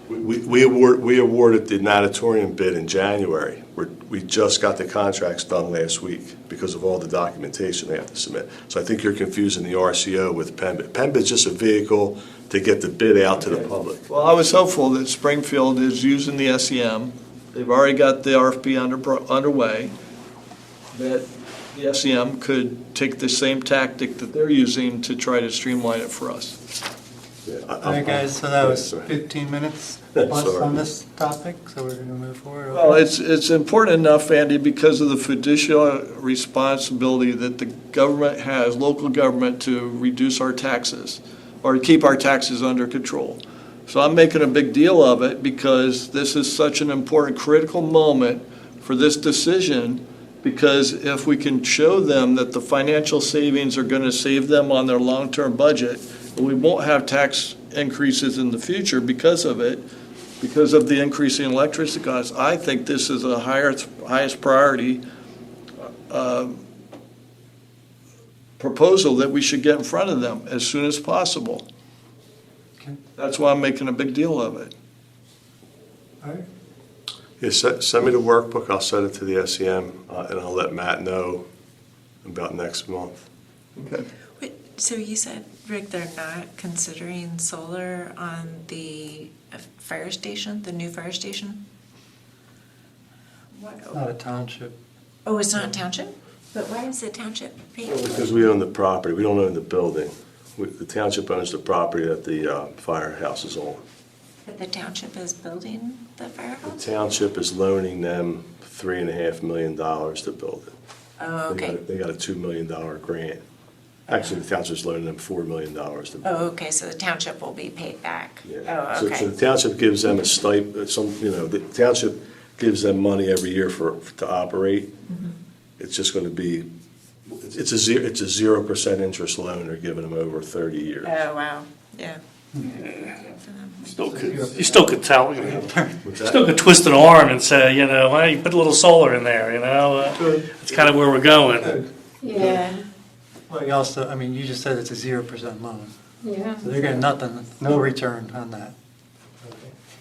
We awarded the natatorium bid in January. We just got the contracts done last week because of all the documentation they have to submit. So I think you're confusing the RCO with Penn bid. Penn bid's just a vehicle to get the bid out to the public. Well, I was hopeful that Springfield is using the SEM. They've already got the RFP underway, that the SEM could take the same tactic that they're using to try to streamline it for us. All right, guys, so that was Sorry. 15 minutes plus Sorry. on this topic, so we're going to move forward. Well, it's important enough, Andy, because of the fiduciary responsibility that the government has, local government, to reduce our taxes or to keep our taxes under control. So I'm making a big deal of it because this is such an important, critical moment for this decision, because if we can show them that the financial savings are going to save them on their long-term budget, and we won't have tax increases in the future because of it, because of the increasing electricity costs, I think this is the highest priority proposal that we should get in front of them as soon as possible. Okay. That's why I'm making a big deal of it. All right. Yeah, send me the workbook, I'll send it to the SEM, and I'll let Matt know about next month. Okay. Wait, so you said, Rick, they're not considering solar on the fire station, the new fire station? It's not a township. Oh, it's not a township? But why is it township? Because we own the property, we don't own the building. The township owns the property that the firehouse is on. But the township is building the The firehouse? township is loaning them $3.5 million to build it. Oh, okay. They got a $2 million grant. Actually, the township's loaning them $4 million to build it. Oh, okay, so the township will be paid back? Yeah. Oh, So okay. the township gives them a stipend, the township gives them money every year to operate. Mm-hmm. It's just gonna be, it's a 0% interest loan they're giving them over 30 years. Oh, wow, yeah. You still could tell, What's that? still could twist an arm and say, hey, put a little solar in there, That's kind of where we're going. Yeah, Well, you also, I mean, you just said it's a 0% loan. yeah. So they're getting nothing, no return on that.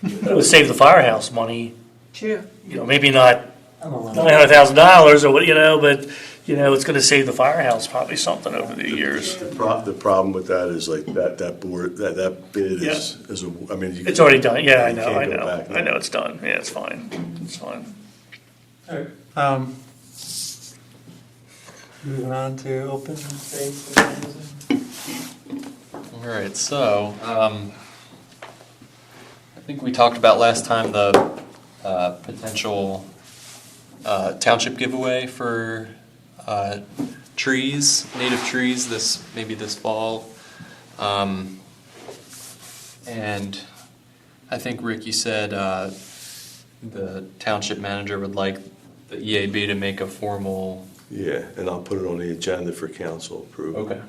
It would save the firehouse money, True. maybe not I don't know. $900,000 or what, but, it's gonna save the firehouse probably something over the years. The problem with that is like that board, that bid is I mean. It's already done, yeah, I you know, can't I go know, back now. I know it's done, yeah, it's fine, it's fine. All right. Moving on to open space. and housing. All right, so I think we talked about last time the potential township giveaway for trees, native trees, maybe this fall. And I think, Rick, you said the township manager would like the EAB to make a formal. Yeah, and I'll put it on the agenda for council approval. Okay.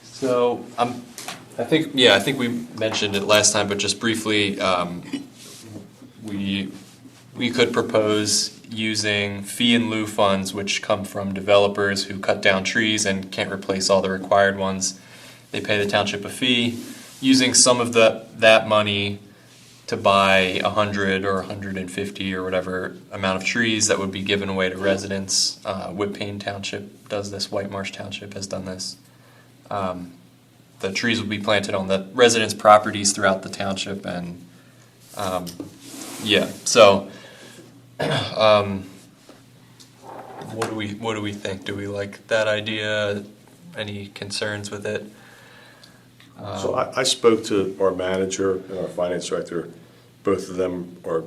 So I think we mentioned it last time, but just briefly, we could propose using fee in lieu funds, which come from developers who cut down trees and can't replace all the required ones. They pay the township a fee, using some of that money to buy 100 or 150 or whatever amount of trees that would be given away to residents. Whitpain Township does this. White Marsh Township has done this. The trees would be planted on the residents' properties throughout the township, and So, what do we think? Do we like that idea? Any concerns with it? So I spoke to our manager and our finance director. Both of them are,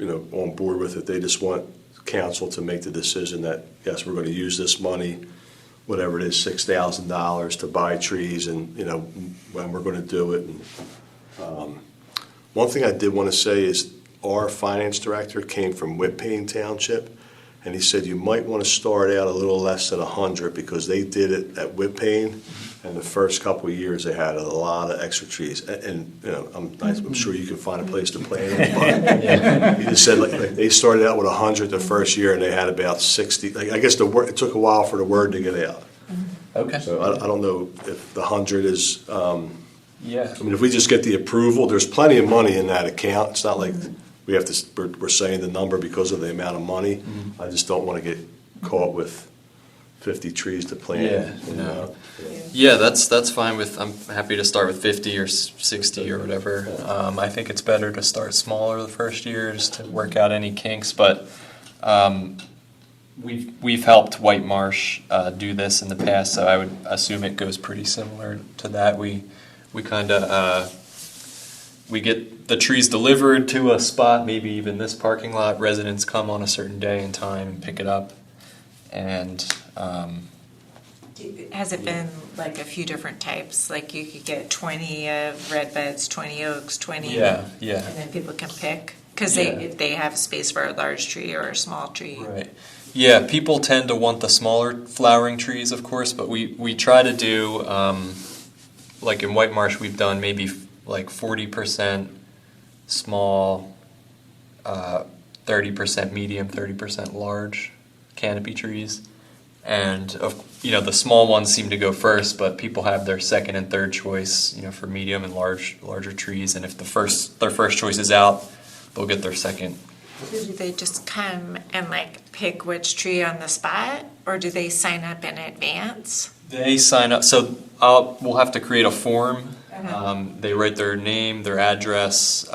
on board with it. They just want council to make the decision that, yes, we're going to use this money, whatever it is, $6,000 to buy trees, and, when we're going to do it. And, one thing I did want to say is our finance director came from Whitpain Township, and he said you might want to start out a little less than 100 because they did it at Whitpain, and the first couple of years they had a lot of extra trees. And I'm sure you can find a place to plant them, but he just said like they started out with 100 the first year, and they had about 60. I guess it took a while for the word to get out. Okay. So I don't know if the 100 is. Yeah. I mean, if we just get the approval, there's plenty of money in that account. It's not like we have to. We're saying the number because of the amount of money. I just don't want to get caught with 50 trees to plant. Yeah, no. Yeah, that's fine with. I'm happy to start with 50 or 60 or whatever. I think it's better to start smaller the first year just to work out any kinks. But we've helped White Marsh do this in the past, so I would assume it goes pretty similar to that. We kind of we get the trees delivered to a spot, maybe even this parking lot. Residents come on a certain day and time and pick it up, and Has it been like a few different types? Like you could get 20 of red beds, 20 oaks, 20? yeah. And then people can pick? Because Yeah. they have space for a large tree or a small tree. Right. Yeah, people tend to want the smaller flowering trees, of course, but we try to do, like in White Marsh, we've done maybe like 40% small, 30% medium, 30% large canopy trees. And the small ones seem to go first, but people have their second and third choice, for medium and larger trees. And if their first choice is out, they'll get their second. Do they just come and pick which tree on the spot, or do they sign up in advance? They sign up. So we'll have to create a form. They write their name, their address.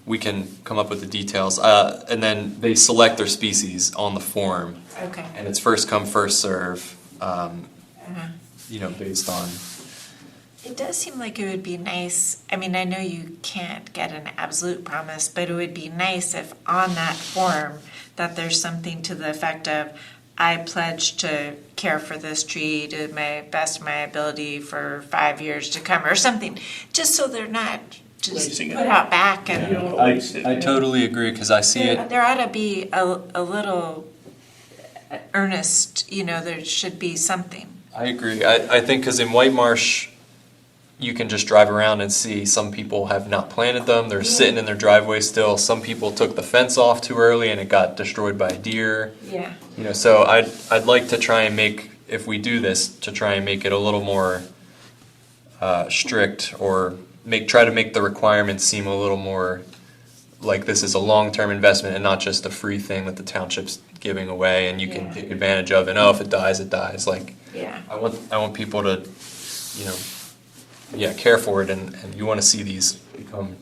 We can come up with the details, and then they select their species on the form. Okay. And it's first come, first serve. Based on. It does seem like it would be nice. I mean, I know you can't get an absolute promise, but it would be nice if on that form that there's something to the effect of, I pledge to care for this tree to my best of my ability for 5 years to come, or something, just so they're not just Placing put it. out back and. I totally agree, because I see it. There ought to be a little earnest, there should be something. I agree. I think because in White Marsh, you can just drive around and see some people have not planted them. They're sitting in their driveway still. Some people took the fence off too early and it got destroyed by a deer. Yeah. So I'd like to try and make, if we do this, to try and make it a little more strict, or try to make the requirements seem a little more like this is a long-term investment and not just a free thing that the township's giving away and you can take advantage of. And if it dies, it dies. Yeah. I want people to, care for it, and you want to see these become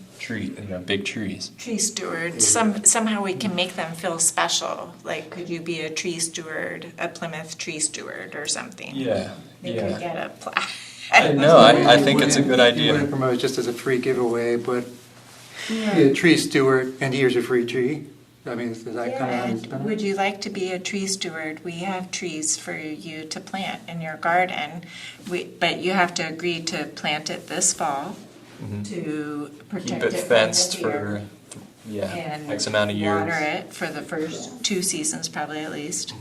big trees. Tree steward. Somehow we can make them feel special. Could you be a tree steward, a Plymouth tree steward or something? Yeah, They could get a plaque. I think it's a good You idea. wouldn't promote it just as a free giveaway, but be a tree steward, and here's your free tree. I mean, is that kind of how you spend it? Would you like to be a tree steward? We have trees for you to plant in your garden, but you have to agree to plant it this fall to protect Keep it it from fenced the deer. for And X amount of years. water it for the first 2 seasons, probably at least.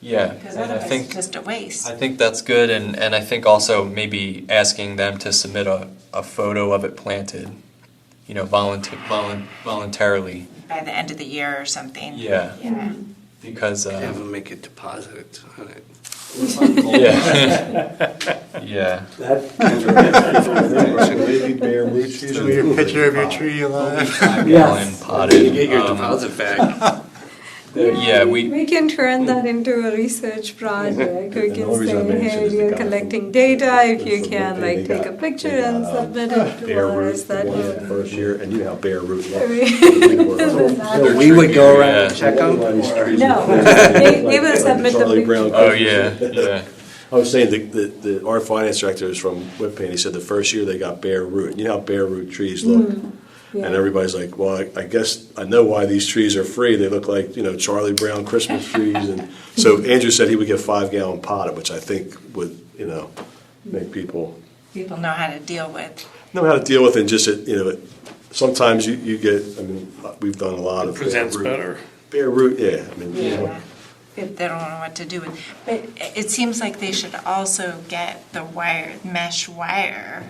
Yeah, Because and I otherwise think it's just a waste. I think that's good, and I think also maybe asking them to submit a photo of it planted, voluntarily. By the end of the year or something. Yeah. Yeah. Because Have them make a deposit on it. yeah. Maybe bare root trees. Show me your picture of your tree alive. 5-gallon potted. You get your deposit back. We can turn that into a research project. We the can only reason I say, mentioned hey, is the we are guy collecting from- data. If you from can, they take a got- picture they and got, submit it bare to root us, that the would. first year, and you know how bare root So we would go around and check them? No, they will submit the Charlie picture. Brown. Oh yeah. I was saying our finance director is from Whitpain. He said the first year they got bare root. You know how bare root trees look. And everybody's like, well, I guess I know why these trees are free. They look like, Charlie Brown Christmas trees. And so Andrew said he would get 5-gallon potted, which I think would, make people People know how to deal with. know how to deal with it. And just, sometimes you get, we've done a lot of bare Presents root. better. Bare root, yeah. If they don't know what to do with. But it seems like they should also get the mesh wire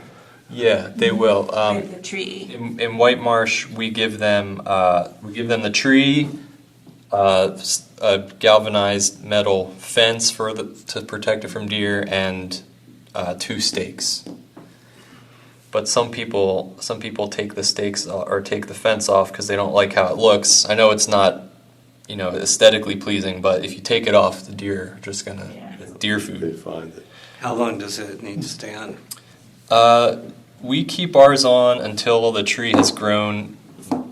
Yeah, they will. with the tree. In White Marsh, we give them the tree, a galvanized metal fence to protect it from deer, and 2 stakes. But some people take the stakes or take the fence off because they don't like how it looks. I know it's not, aesthetically pleasing, but if you take it off, the deer are just gonna it's deer They food. find it. How long does it need to stay on? We keep ours on until the tree has grown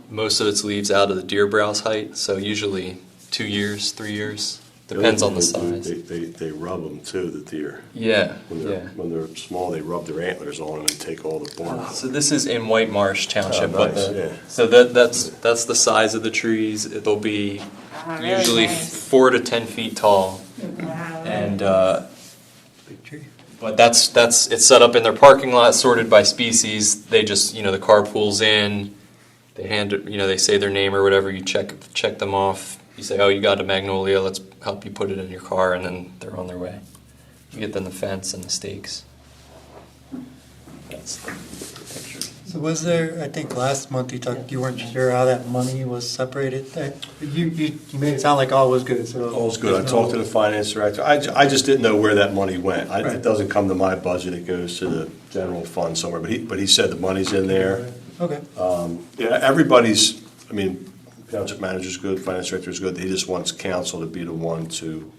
most of its leaves out of the deer browse height. So usually 2 years, 3 years, depends on the size. They rub them too, the deer. Yeah, When they're small, they rub their antlers on them and take all the bark. So this is in White Marsh Township, Oh, but nice, yeah. so that's the size of the trees. It'll be Really usually nice. 4 to 10 feet tall, and Big tree. but that's it's set up in their parking lot, sorted by species. They just the car pulls in, they hand it, they say their name or whatever. You check them off. You say, oh, you got a magnolia. Let's help you put it in your car, and then they're on their way. You get them the fence and the stakes. That's the picture. So was there, I think last month you talked, you weren't sure how that money was separated. You made it sound like all was good, so. All's good. I talked to the finance director. I just didn't know where that money went. Right. It doesn't come to my budget. It goes to the general fund somewhere. But he said the money's in there. Okay. Yeah, everybody's, I mean, township manager's good, finance director's good. He just wants council to be the one to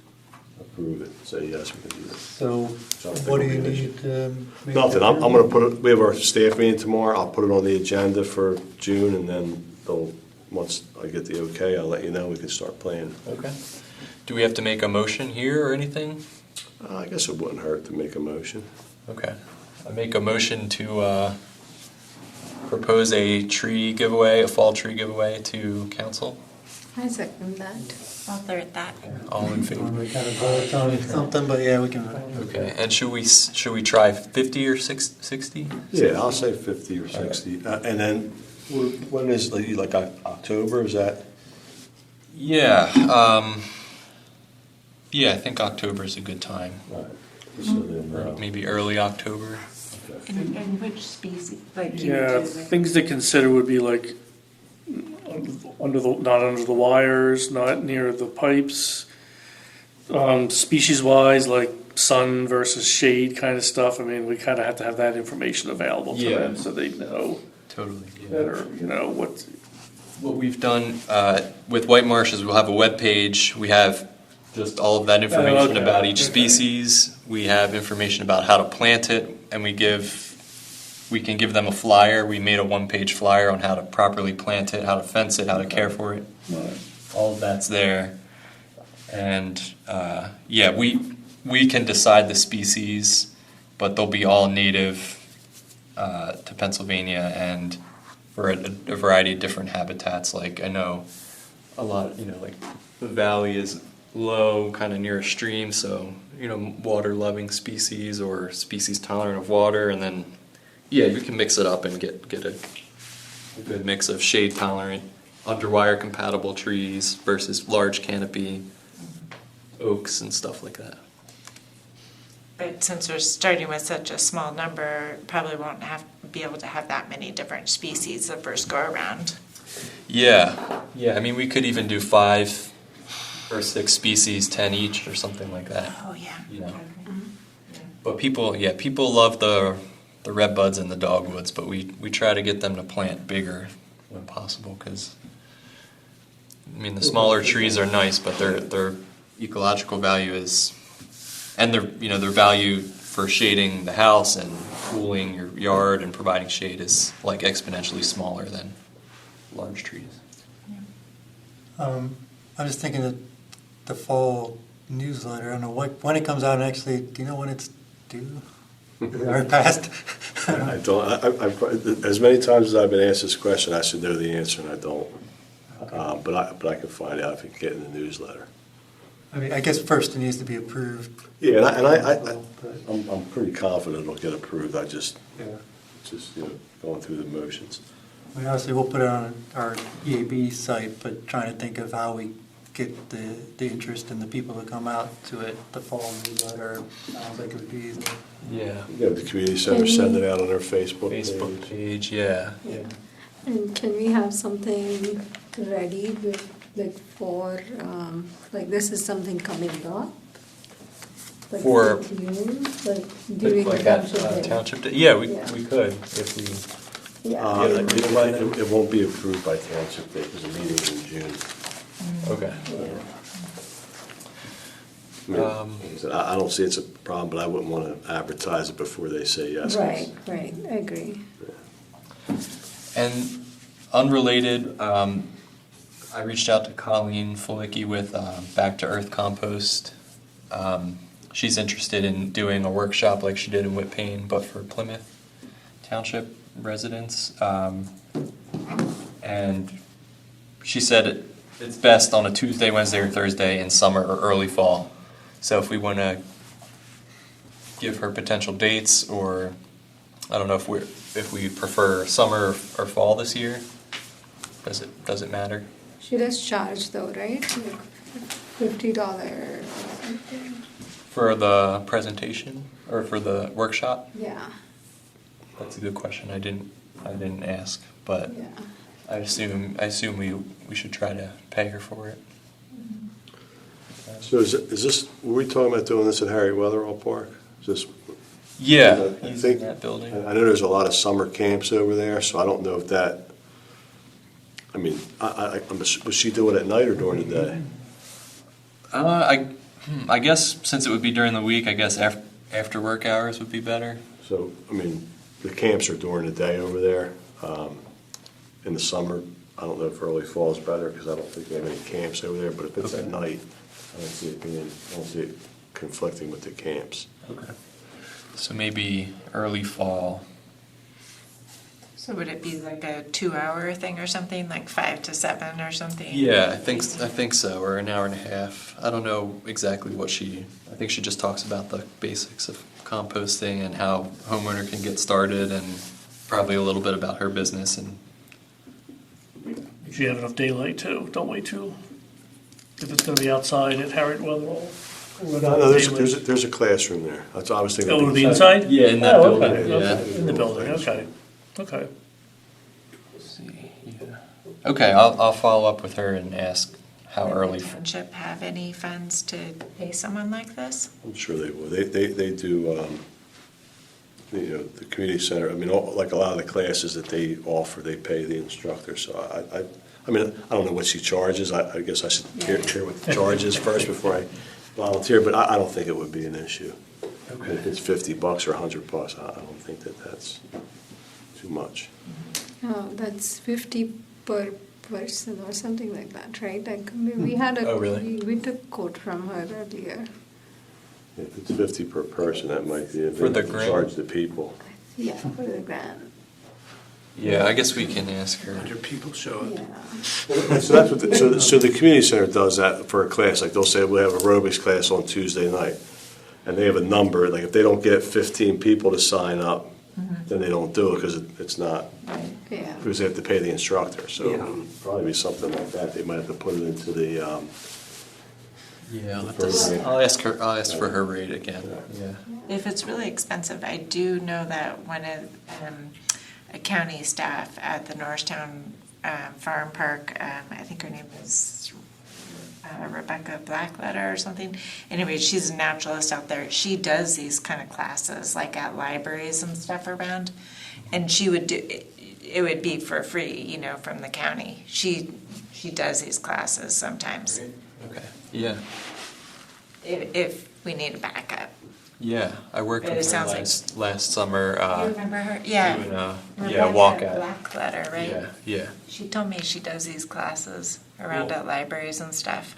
approve it, say, yes, we can do this. So So I think what do it'll you be an issue. need to make? Nothing. I'm gonna put it, we have our staff meeting tomorrow. I'll put it on the agenda for June, and then once I get the okay, I'll let you know. We can start playing. Okay. Do we have to make a motion here or anything? I guess it wouldn't hurt to make a motion. Okay. I make a motion to propose a tree giveaway, a fall tree giveaway to council. I second that. I'll third that. All in favor? We kind of vote on something, but yeah, we can. Okay. And should we try 50 or 60? Yeah, I'll say 50 or 60. And then, when is, like October, is that? Yeah. Yeah, I think October is a good time. So then, Maybe early October. And which species, like Yeah, things to consider would be like not under the wires, not near the pipes. Species wise, like sun versus shade kind of stuff. I mean, we kind of have to have that information available to Yeah. them so they know Totally. better, what. What we've done with White Marsh is we'll have a web page. We have just all of that information okay. about each Okay. species. We have information about how to plant it, and we can give them a flyer. We made a one-page flyer on how to properly plant it, how to fence it, how to care for it. All of that's there. And yeah, we can decide the species, but they'll be all native to Pennsylvania and for a variety of different habitats. Like I know a lot, like the valley is low, kind of near a stream, so water-loving species or species tolerant of water, and then yeah, you can mix it up and get a good mix of shade-tolerant, underwire compatible trees versus large canopy oaks and stuff like that. But since we're starting with such a small number, probably won't be able to have that many different species the first go around. Yeah. I mean, we could even do 5 or 6 species, 10 each, or something like that. Oh, yeah. But people love the red buds and the dogwoods, but we try to get them to plant bigger when possible because, I mean, the smaller trees are nice, but their ecological value is, and their value for shading the house and cooling your yard and providing shade is like exponentially smaller than large trees. I'm just thinking that the fall newsletter, I don't know when it comes out actually, do you know when it's due? Or past? I don't, as many times as I've been asked this question, I should know the answer, and I don't. But I can find out if you can get in the newsletter. I mean, I guess first it needs to be approved. Yeah, I'm pretty confident it'll get approved. Just going through the motions. I mean, obviously, we'll put it on our EAB site, but trying to think of how we get the interest in the people to come out to it, the fall newsletter, sounds like it would be easy. Yeah. You have the community center send it out on their Facebook page. Page, yeah. And can we have something ready with, for, this is something coming up? Like For- June, during the Like at township day? Township Day? Yeah, we Yeah. could if we. Yeah. It won't be approved by township day because the meeting's in June. Okay. I mean, like I said, I don't see it's a problem, but I wouldn't want to advertise it before they say yes. Right, I agree. And unrelated, I reached out to Colleen Fulicki with Back to Earth Compost. She's interested in doing a workshop like she did in Whitpain, but for Plymouth Township residents. And she said it's best on a Tuesday, Wednesday, or Thursday in summer or early fall. So if we want to give her potential dates, or I don't know if we prefer summer or fall this year. Does it matter? She does charge though, right? Like $50 or something. For the presentation or for the workshop? Yeah. That's a good question. I didn't ask, but Yeah. I assume we should try to pay her for it. So is this, were we talking about doing this at Harry Weatherall Park? Is this? Yeah, I using think- that building. I know there's a lot of summer camps over there, so I don't know if that, I mean, was she doing it at night or during the day? I guess since it would be during the week, I guess after work hours would be better. So, I mean, the camps are during the day over there. In the summer, I don't know if early fall is better, because I don't think they have any camps over there, but if it's at Okay. night, I don't see it conflicting with the camps. Okay. So maybe early fall. So would it be like a 2-hour thing or something, like 5 to 7 or something? Yeah, I think so, or an hour and a half. I don't know exactly I think she just talks about the basics of composting and how homeowner can get started, and probably a little bit about her business. And If you have enough daylight too, don't wait too. If it's gonna be outside at Harriet Weatherall. No, there's a classroom there. That's what I was thinking. Oh, it'll be inside? Yeah, in that Oh, building, okay, yeah. okay. In the building, okay, okay. let's see, yeah. Okay, I'll follow up with her and ask how Would early. the township have any funds to pay someone like this? I'm sure they will. They do, the community center, I mean, like a lot of the classes that they offer, they pay the instructor. So I mean, I don't know what she charges. I guess I should hear what the charge is first before I volunteer, but I don't think it would be an issue. Okay. If it's $50 or $100, I don't think that's too much. Oh, that's 50 per person or something like that, right? Like we had a Oh, really? we took quote from her earlier. If it's 50 per person, that might be, if For the they grant? charge the people. Yeah, for the grant. Yeah, I guess we can ask her. 100 people show up. Yeah. So that's what, so the community center does that for a class, like they'll say, we have aerobics class on Tuesday night. And they have a number, like if they don't get 15 people to sign up, then they don't do it, because it's not, Yeah. because they have to pay the instructor. So Yeah. it would probably be something like that. They might have to put it into the, Yeah, rate. I'll ask her. I'll ask for her rate again. Yeah. If it's really expensive, I do know that one of a county staff at the Norristown Farm Park, I think her name is Rebecca Blackletter or something. Anyway, she's a naturalist out there. She does these kind of classes like at libraries and stuff around, and she would do it would be for free, from the county. She does these classes sometimes Okay. Yeah. if we need a backup. Yeah. I worked But it with her sounds last summer. You remember her? Yeah. Doing a Rebecca walkout. Blackletter, right? Yeah. Yeah. She told me she does these classes around Cool. at libraries and stuff.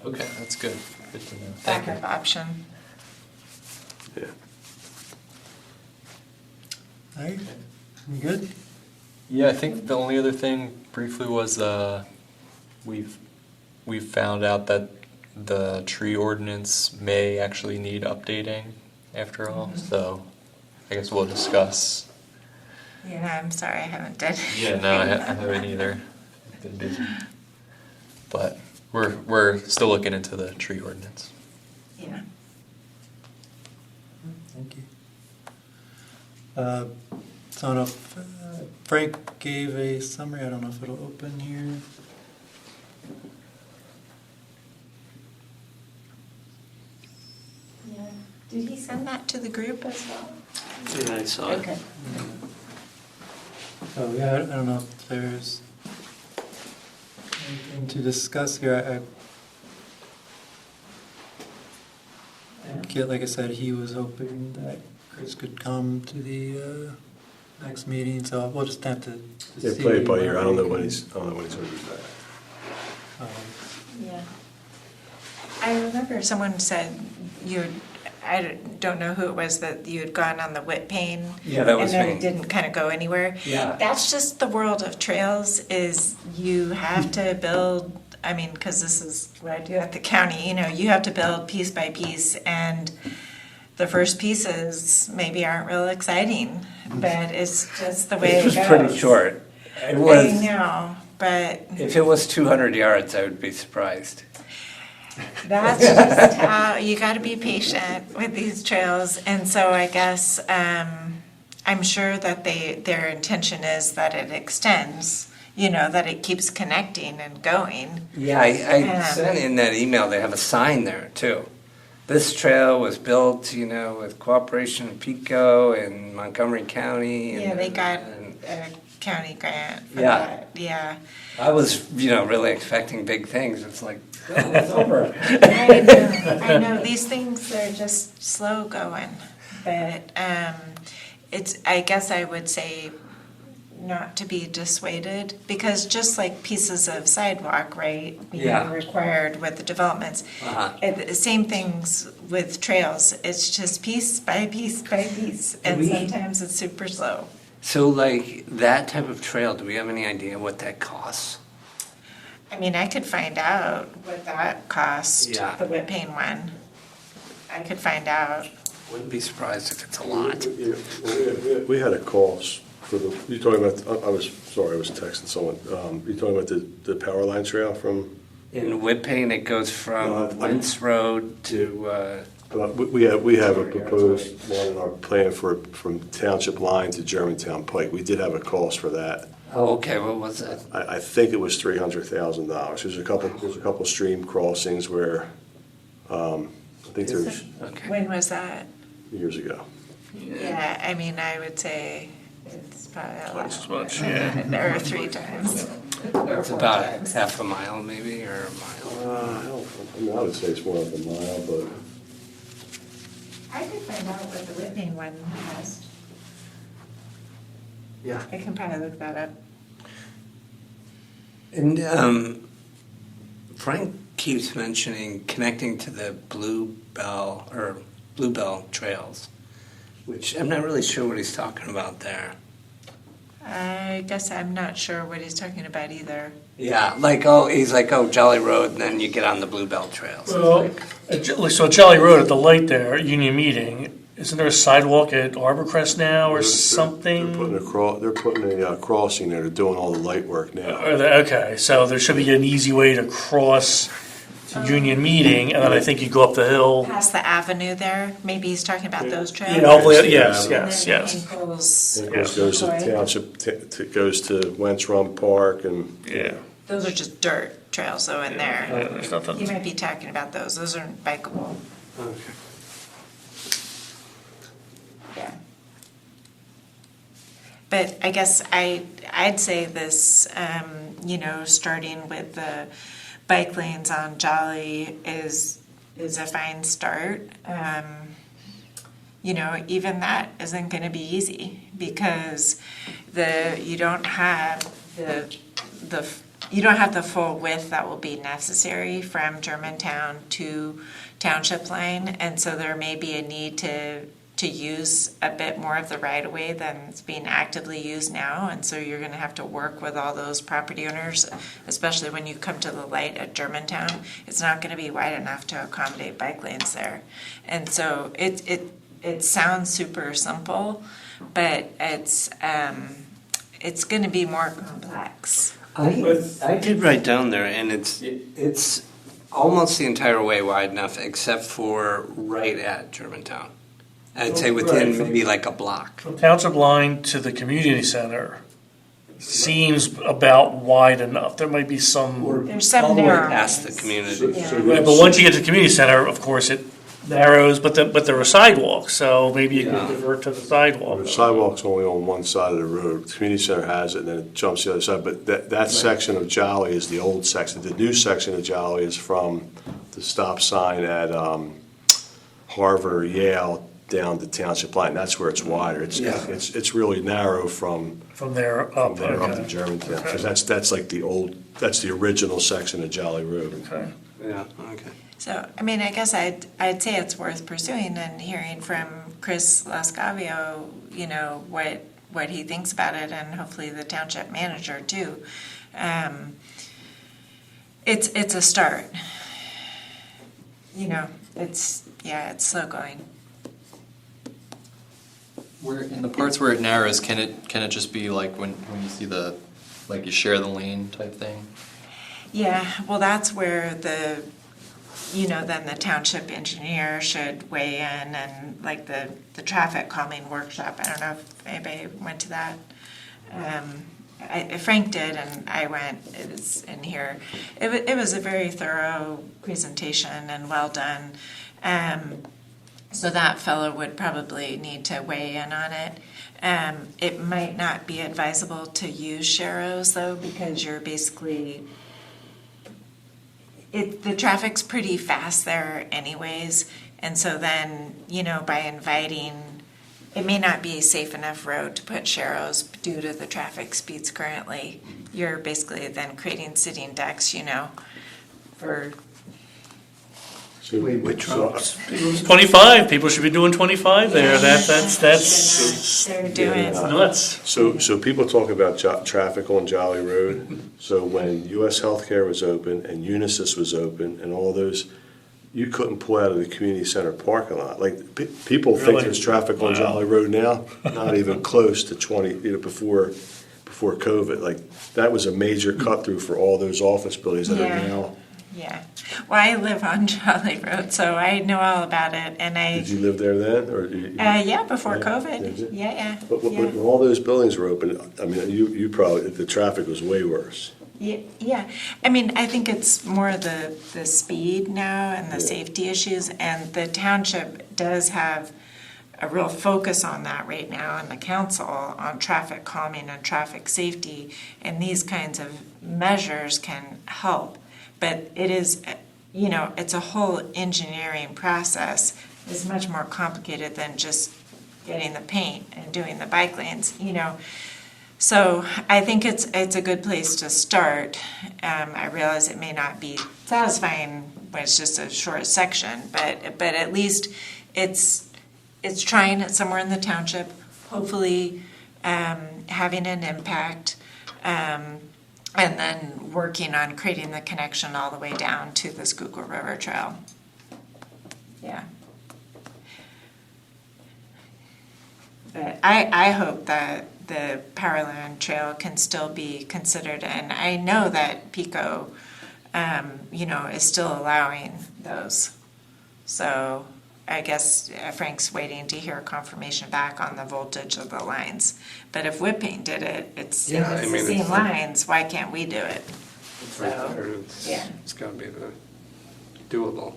Okay, that's good. Good to know. Thank you. Backup option. yeah. All right, you good? Yeah, I think the only other thing briefly was we've found out that the tree ordinance may actually need updating after all. So I guess we'll discuss. Yeah, I'm sorry, I haven't done. Yeah, no, I haven't either. I've been busy. But we're still looking into the tree ordinance. Yeah. Thank you. So I don't know if Frank gave a summary. I don't know if it'll open here. Yeah. Did he send that to the group as well? Yeah, I saw it. Okay. Oh yeah, I don't know if there's anything to discuss here. Like I said, he was hoping that Chris could come to the next meeting, so we'll just have to Yeah, see play it by ear. I don't know when when he's going to be back. Yeah. I remember someone said I don't know who it was, that you had gone on the whip pane. Yeah, that was And then me. it didn't kind of go anywhere. Yeah. That's just the world of trails, is you have to build, because this is what I do at the county, you have to build piece by piece, and the first pieces maybe aren't real exciting, but it's just the way it It goes. was pretty short. It I was, know, but if it was 200 yards, I would be surprised. that's just how, you gotta be patient with these trails, and so I guess, I'm sure that their intention is that it extends, you know, that it keeps connecting and going. Yeah, I sent in that email, they have a sign there too. This trail was built, you know, with cooperation of PICO and Montgomery County. Yeah, and, they got and a county grant for Yeah. that. Yeah. I was, you know, really expecting big things. It's like, oh, it's over. I know, these things are just slow going, but I guess I would say not to be dissuaded, because just like pieces of sidewalk, right, being Yeah. required with the developments, same things with trails, it's just piece by piece by piece, and sometimes it's super slow. So, like, that type of trail, do we have any idea what that costs? I mean, I could find out what that cost, Yeah. the whip pain one. I could find out. Wouldn't be surprised if it's a lot. We had a cost for the, you talking about, I was texting someone. You talking about the power line trail from? In Whitpain, it goes from Wentz Road to, We have a proposed one in our plan from Township Line to Germantown Pike. We did have a cost for that. oh, okay, what was it? I think it was $300,000. There's a couple stream crossings where, I think there's Okay. When was that? years ago. Yeah, I mean, I would say it's probably a lot. Twice as much, yeah. Or 3 times. It's about half a mile maybe, or a mile. I would say it's more like a mile, but I could find out what the Whitney one cost. Yeah. I can probably look that up. And Frank keeps mentioning connecting to the Bluebell trails, which I'm not really sure what he's talking about there. I guess I'm not sure what he's talking about either. Yeah, he's like, Jolly Road, and then you get on the Bluebell trails. Well, so at Jolly Road at the light there, Union Meeting, isn't there a sidewalk at Arborcrest now or something? they're putting a crossing there. They're doing all the light work now. Okay, so there should be an easy way to cross to Union Meeting, and then I think you go up the hill. Past the avenue there, maybe he's talking about those trails. Yeah, hopefully, yes, And yes, then yes. Ankles. And it goes to Township, it goes to Wentz Run Park and. Yeah. Those are just dirt trails though in there. There's He nothing. might be talking about those. Those aren't bikeable. Okay. Yeah. But I guess I'd say this, starting with the bike lanes on Jolly is a fine start. Even that isn't going to be easy because you don't have the full width that will be necessary from Germantown to Township Line, and so there may be a need to use a bit more of the right-of-way than it's being actively used now, and so you're going to have to work with all those property owners, especially when you come to the light at Germantown. It's not going to be wide enough to accommodate bike lanes there, and so it sounds super simple, but it's going to be more complex. I did write down there, and it's almost the entire way wide enough, except for right at Germantown. I'd say within maybe like a block. From Township Line to the community center seems about wide enough. There might be some, There's some all the way narrow past the ones. community. Yeah. right, but once you get to the community center, of course, it narrows, but there are sidewalks, so maybe you Yeah. could divert to the sidewalk. The sidewalk's only on one side of the road. The community center has it, and then it jumps the other side. But that section of Jolly is the old section. The new section of Jolly is from the stop sign at Harvard or Yale down to Township Line. That's where it's wider. It's really narrow from There up, there up to okay. Germantown. Because that's like that's the original section of Jolly Road. Okay. Yeah, okay. So, I mean, I guess I'd say it's worth pursuing and hearing from Chris Lascavio, what he thinks about it, and hopefully the township manager too. It's a start. It's slow going. Where in the parts where it narrows, can it just be like when you see you share the lane type thing? Yeah, well, that's where then the township engineer should weigh in, and like the traffic calming workshop, I don't know if anybody went to that. Frank did, and I went. It was in here. It was a very thorough presentation and well done. So that fellow would probably need to weigh in on it. It might not be advisable to use Sharrows though, because you're basically the traffic's pretty fast there anyways, and so then by inviting. It may not be a safe enough road to put Sharrows due to the traffic speeds currently. You're basically then creating sitting decks, for. So- Which so- roads? 25, people should be doing 25 there. That's They're doing. nuts. So people talk about traffic on Jolly Road. So when US Healthcare was open and Unisys was open and all those, you couldn't pull out of the community center parking lot. Like, people think Really? there's traffic on Jolly Road now, not even close to 20, before COVID. Like, that was a major cut through for all those office buildings that Yeah. are now. Yeah. Well, I live on Jolly Road, so I know all about it, and Did you live there then, or? yeah, before Yeah, COVID. did you? Yeah. But when all those buildings were open, I mean, you probably, the traffic was way worse. Yeah. I mean, I think it's more the speed now and the safety issues, and the township does have a real focus on that right now, and the council on traffic calming and traffic safety, and these kinds of measures can help. But it is, it's a whole engineering process. It's much more complicated than just getting the paint and doing the bike lanes, So I think it's a good place to start. I realize it may not be satisfying when it's just a short section, but at least it's trying it somewhere in the township, hopefully having an impact, and then working on creating the connection all the way down to the Schuylkill River Trail. Yeah. But I hope that the Powerland Trail can still be considered, and I know that PICO, is still allowing those. So I guess Frank's waiting to hear confirmation back on the voltage of the lines. But if Whipping did it, it's Yeah, I the mean, same it's like- lines. Why can't we do it? It's right So, there. It's, yeah. it's got to be doable.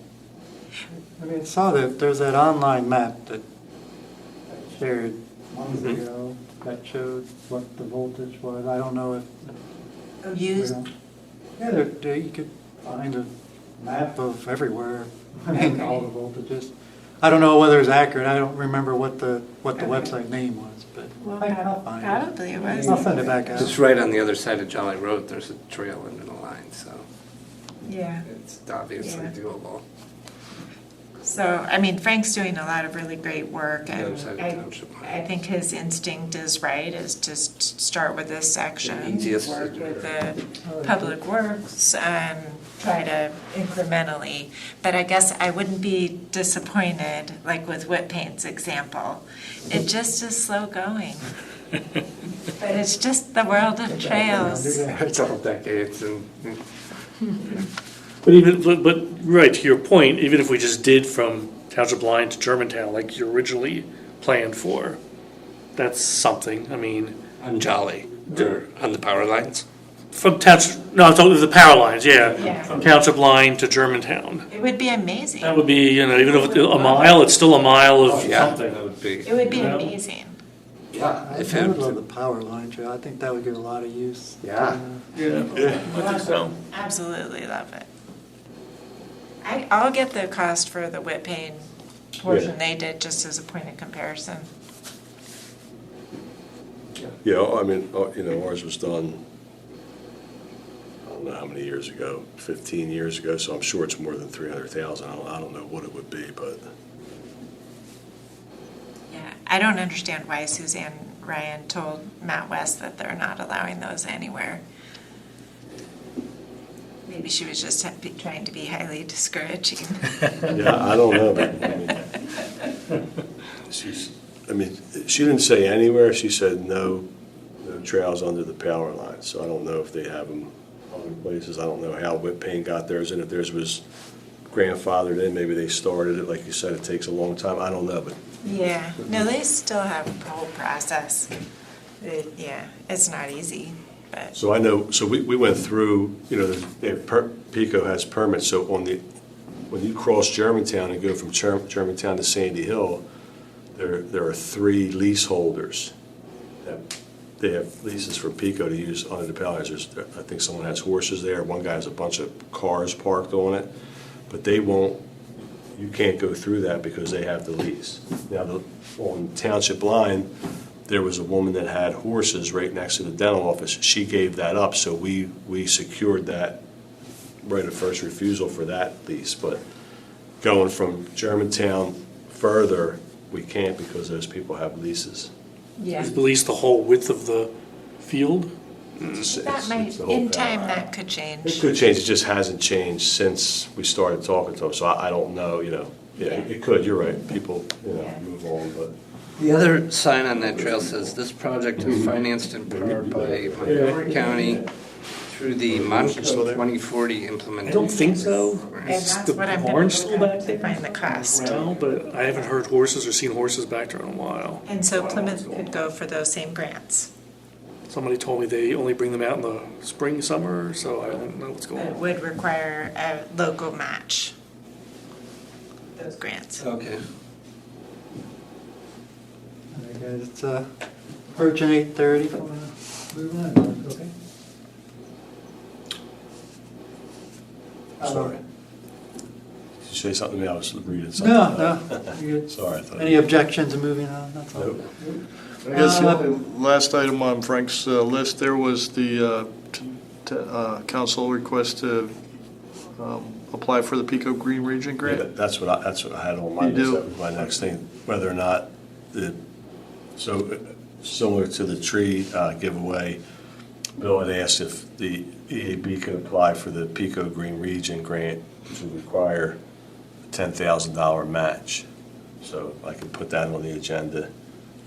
I mean, I saw that there's that online map that I shared months ago that showed what the voltage was. I don't know if. Use Yeah, you could find a map of everywhere, all the voltages. I don't know whether it's accurate. I don't remember what the website name was, but I'll find it. probably it was. I'll send it back out. It's right on the other side of Jolly Road. There's a trail into the line, so Yeah. it's obviously Yeah. doable. So, I mean, Frank's doing a lot of really great work, The and other side of township line. I think his instinct is right, is to start with this section, The easiest to work do. with the public works, and try to incrementally. But I guess I wouldn't be disappointed, like with Whip Paint's example. It just is slow going. But it's just the world of trails. A couple decades and But right, to your point, even if we just did from Township Line to Germantown, like you originally planned for, that's something. I mean, on Jolly, or on the power lines. from Township, no, I'm talking of the power lines, Yeah. From Township Line to Germantown. It would be amazing. That would be, even if a mile, it's still a mile of something. That would be. It would be amazing. Yeah, I if would love it, the power line trail. I think that would get a lot of use. Yeah. I think so. Absolutely love it. I'll get the cost for the Whip Paint portion they did, just as a point of comparison. Yeah, I mean, ours was done, I don't know how many years ago, 15 years ago, so I'm sure it's more than 300,000. I don't know what it would be, but Yeah, I don't understand why Suzanne Ryan told Matt West that they're not allowing those anywhere. Maybe she was just trying to be highly discouraging. yeah, I don't know. But, I mean, she didn't say anywhere. She said no trails under the power line. So I don't know if they have them other places. I don't know how Whip Paint got theirs, and if theirs was grandfathered in, maybe they started it, like you said, it takes a long time, I don't know, but Yeah, no, they still have a whole process. Yeah, it's not easy, but, so I know, so we went through, PICO has permits, so when you cross Germantown and go from Germantown to Sandy Hill, there are 3 leaseholders that they have leases for PICO to use under the Pallises. I think someone has horses there, one guy has a bunch of cars parked on it, but you can't go through that because they have the lease. Now, on Township line, there was a woman that had horses right next to the dental office. She gave that up, so we secured that right of first refusal for that lease. But going from Germantown further, we can't because those people have leases. yeah. Is least the whole width of the field? That might, the whole in thing. time, that could It change. could change, it just hasn't changed since we started talking to them, so I don't know, yeah, it could, you're right, people, Yeah. move on, but. The other sign on that trail says, "This project is financed in part by Montgomery County through the Monco 2040 implementation." I don't think so. And Is that's the what I'm barn gonna still look back at to there? find the cost. Well, but I haven't heard horses or seen horses back there in a while. And so Plymouth could go for those same grants. Somebody told me they only bring them out in the spring, summer, so I don't know what's going It on. would require a local match, those grants. Okay. All right, guys, it's approaching 8:30. Move on, okay? Sorry. Did you say something to me? I was reading something. No, you're good. Sorry, I thought. Any objections to moving on? That's all. Nope. I guess the only last item on Frank's list there was the council request to apply for the Pico Green Region Yeah, grant. that's what I had on my You list, do? that was my next thing, whether or not, so similar to the tree giveaway, Bill had asked if the EAB could apply for the Pico Green Region grant, which would require a $10,000 match. So I can put that on the agenda,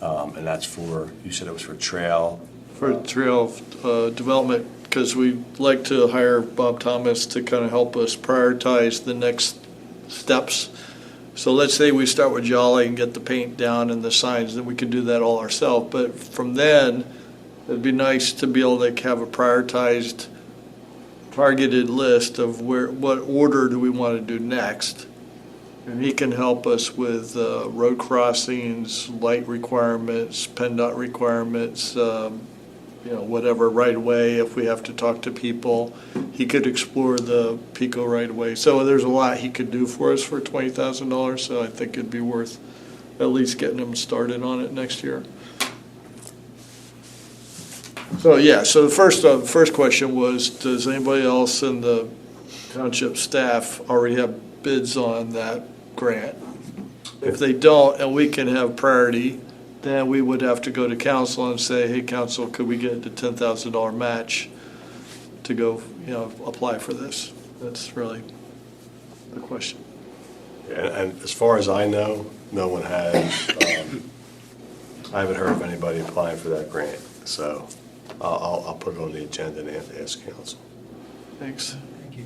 and that's for, you said it was for trail? For trail development, because we'd like to hire Bob Thomas to kind of help us prioritize the next steps. So let's say we start with Jolly and get the paint down and the signs, then we can do that all ourselves. But from then, it'd be nice to be able to have a prioritized, targeted list of what order do we want to do next. And he can help us with road crossings, light requirements, PennDOT requirements, whatever right of way, if we have to talk to people. He could explore the Pico right of way. So there's a lot he could do for us for $20,000, so I think it'd be worth at least getting him started on it next year. So, yeah, so the first question was, does anybody else in the township staff already have bids on that grant? If they don't, and we can have priority, then we would have to go to council and say, hey, council, could we get the $10,000 match to go, apply for this? That's really the question. And as far as I know, no one has, I haven't heard of anybody applying for that grant, so I'll put it on the agenda and ask council. Thanks. Thank you.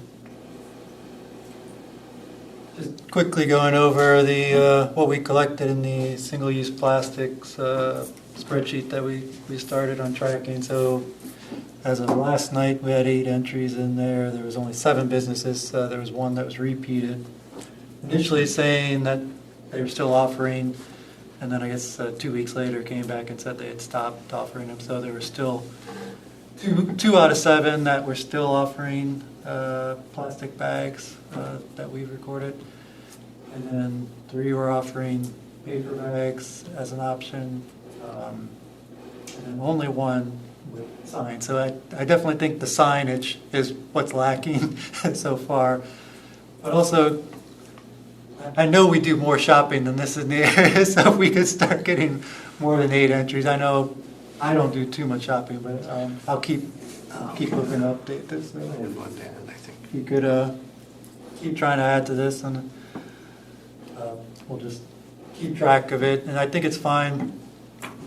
Just quickly going over the what we collected in the single-use plastics spreadsheet that we started on tracking. So as of last night, we had 8 entries in there. There was only 7 businesses. There was one that was repeated. Initially saying that they were still offering, and then I guess 2 weeks later came back and said they had stopped offering them. So there were still two out of 7 that were still offering plastic bags that we recorded, and then 3 were offering paper bags as an option, and then only 1 with signs. So I definitely think the signage is what's lacking so far, but also I know we do more shopping than this in the area, so if we could start getting more than 8 entries. I know I don't do too much shopping, but I'll keep looking to update this. I had one down, I think. You could keep trying to add to this, and we'll just keep track of it. And I think it's fine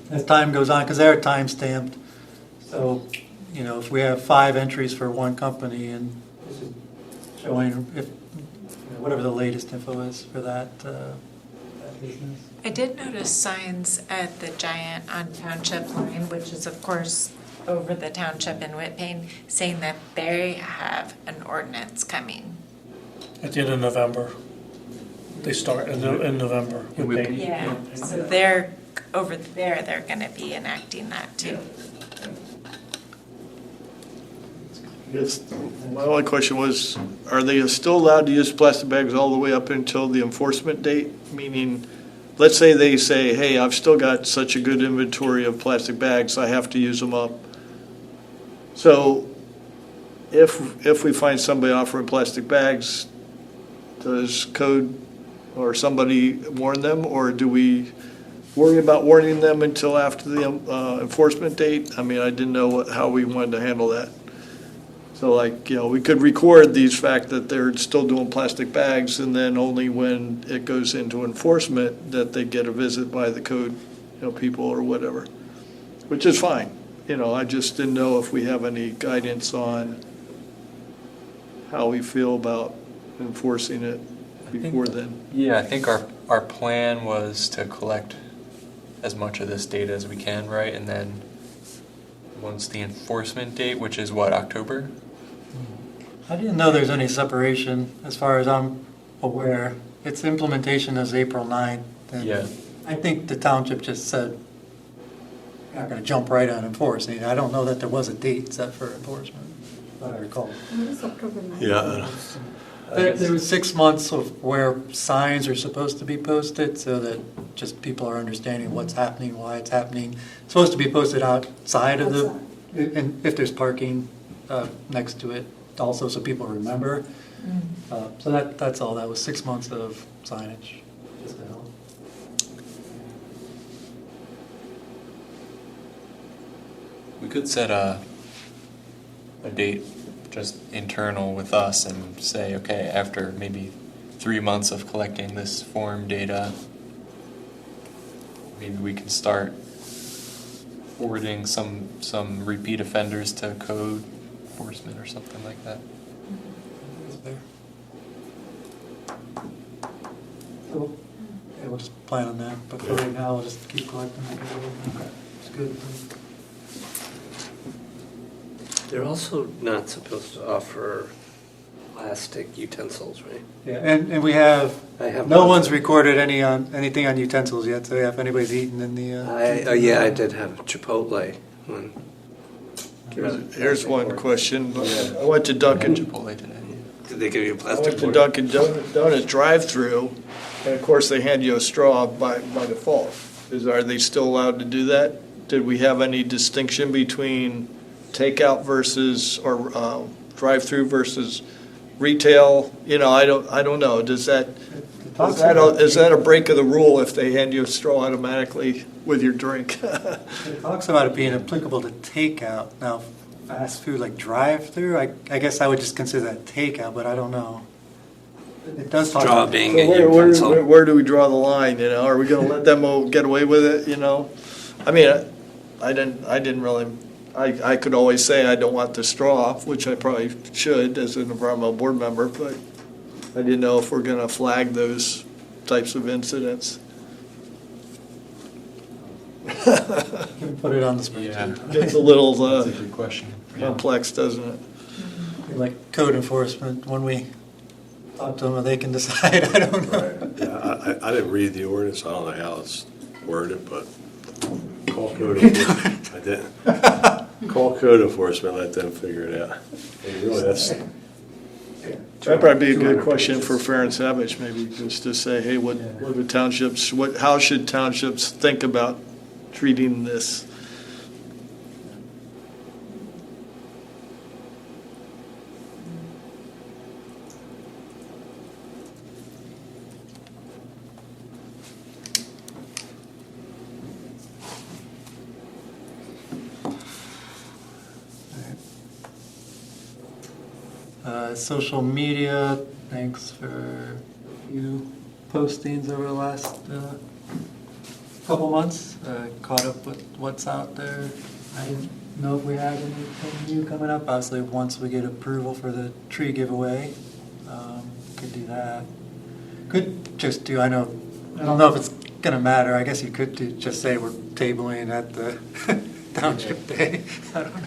as time goes on, because they're time stamped. So, if we have 5 entries for one company, and this is showing if whatever the latest info is for that business. I did notice signs at the Giant on Township Line, which is of course over the township in Whitpain, saying that they have an ordinance coming. At the end of November. They start in November. Yeah, so they're, over there, they're gonna be enacting that too. Yes, my only question was, are they still allowed to use plastic bags all the way up until the enforcement date? Meaning, let's say they say, hey, I've still got such a good inventory of plastic bags, I have to use them up. So if we find somebody offering plastic bags, does code or somebody warn them, or do we worry about warning them until after the enforcement date? I mean, I didn't know how we wanted to handle that. So like, we could record these fact that they're still doing plastic bags, and then only when it goes into enforcement that they get a visit by the code, people or whatever, which is fine. I just didn't know if we have any guidance on how we feel about enforcing it before then. Yeah, I think our plan was to collect as much of this data as we can, right? And then once the enforcement date, which is what, October? I didn't know there's any separation, as far as I'm aware. Its implementation is April 9th. And Yeah. I think the township just said, we're not going to jump right on enforcing. I don't know that there was a date set for enforcement, if I recall. What is October 9th? Yeah. There was 6 months of where signs are supposed to be posted, so that just people are understanding what's happening, why it's happening. It's supposed to be posted outside of the, and if there's parking next to it, also, so people remember. So that's all. That was 6 months of signage. Just to help. We could set a date just internal with us and say, okay, after maybe 3 months of collecting this form data, maybe we can start forwarding some repeat offenders to code enforcement or something like that. That's fair. Cool. Yeah, we'll just plan on that. But for right now, we'll just keep collecting. It's good. They're also not supposed to offer plastic utensils, right? Yeah, and we have, I have no one. one's recorded anything on utensils yet, so yeah, if anybody's eaten in the... I did have Chipotle one. Here's one question. I went to Dunkin'. Chipotle today. Did they give you a I plastic went to fork? Dunkin' Donuts drive-through, and of course they hand you a straw by default. Are they still allowed to do that? Did we have any distinction between takeout versus or drive-through versus retail? I don't know. Is that a break of the rule if they hand you a straw automatically with your drink? It talks about it being applicable to takeout. Now, fast food like drive-through, I guess I would just consider that takeout, but I don't know. It does talk Straw about being So a utensil. where do we draw the line? Are we going to let them all get away with it? I mean, I didn't really. I could always say I don't want the straw, which I probably should as an environmental board member, but I didn't know if we're going to flag those types of incidents. You can put it on the spreadsheet. It's a little That's a good question. complex, doesn't it? Like code enforcement, when we talk to them, they can decide. I don't know. Yeah, I didn't read the ordinance, I don't know how it's worded, but call code enforcement. I didn't. Call code enforcement, let them figure it out. And really, that's, That'd probably be a good question for Fair and Savage, maybe, just to say, hey, what do townships, how should townships think about treating this? Social media, thanks for a few postings over the last couple months. Caught up with what's out there. I didn't know if we had anything new coming up. Obviously, once we get approval for the tree giveaway, Could do that. Could just do, I don't know if it's gonna matter, I guess you could just say we're tabling at the township day, I don't know.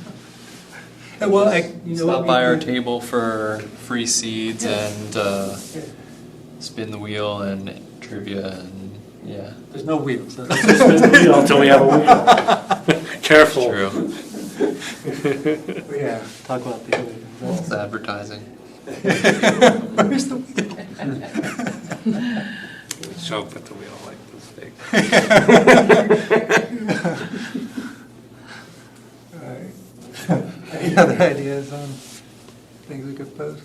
Well, you know what Stop we by our could- table for free seeds and spin the wheel and trivia and yeah. There's no wheels. Until we have a wheel. Careful. True. Yeah, talk about the other. It's advertising. Where's the wheel? Show up with the wheel like this big. All right. Any other ideas on things we could post?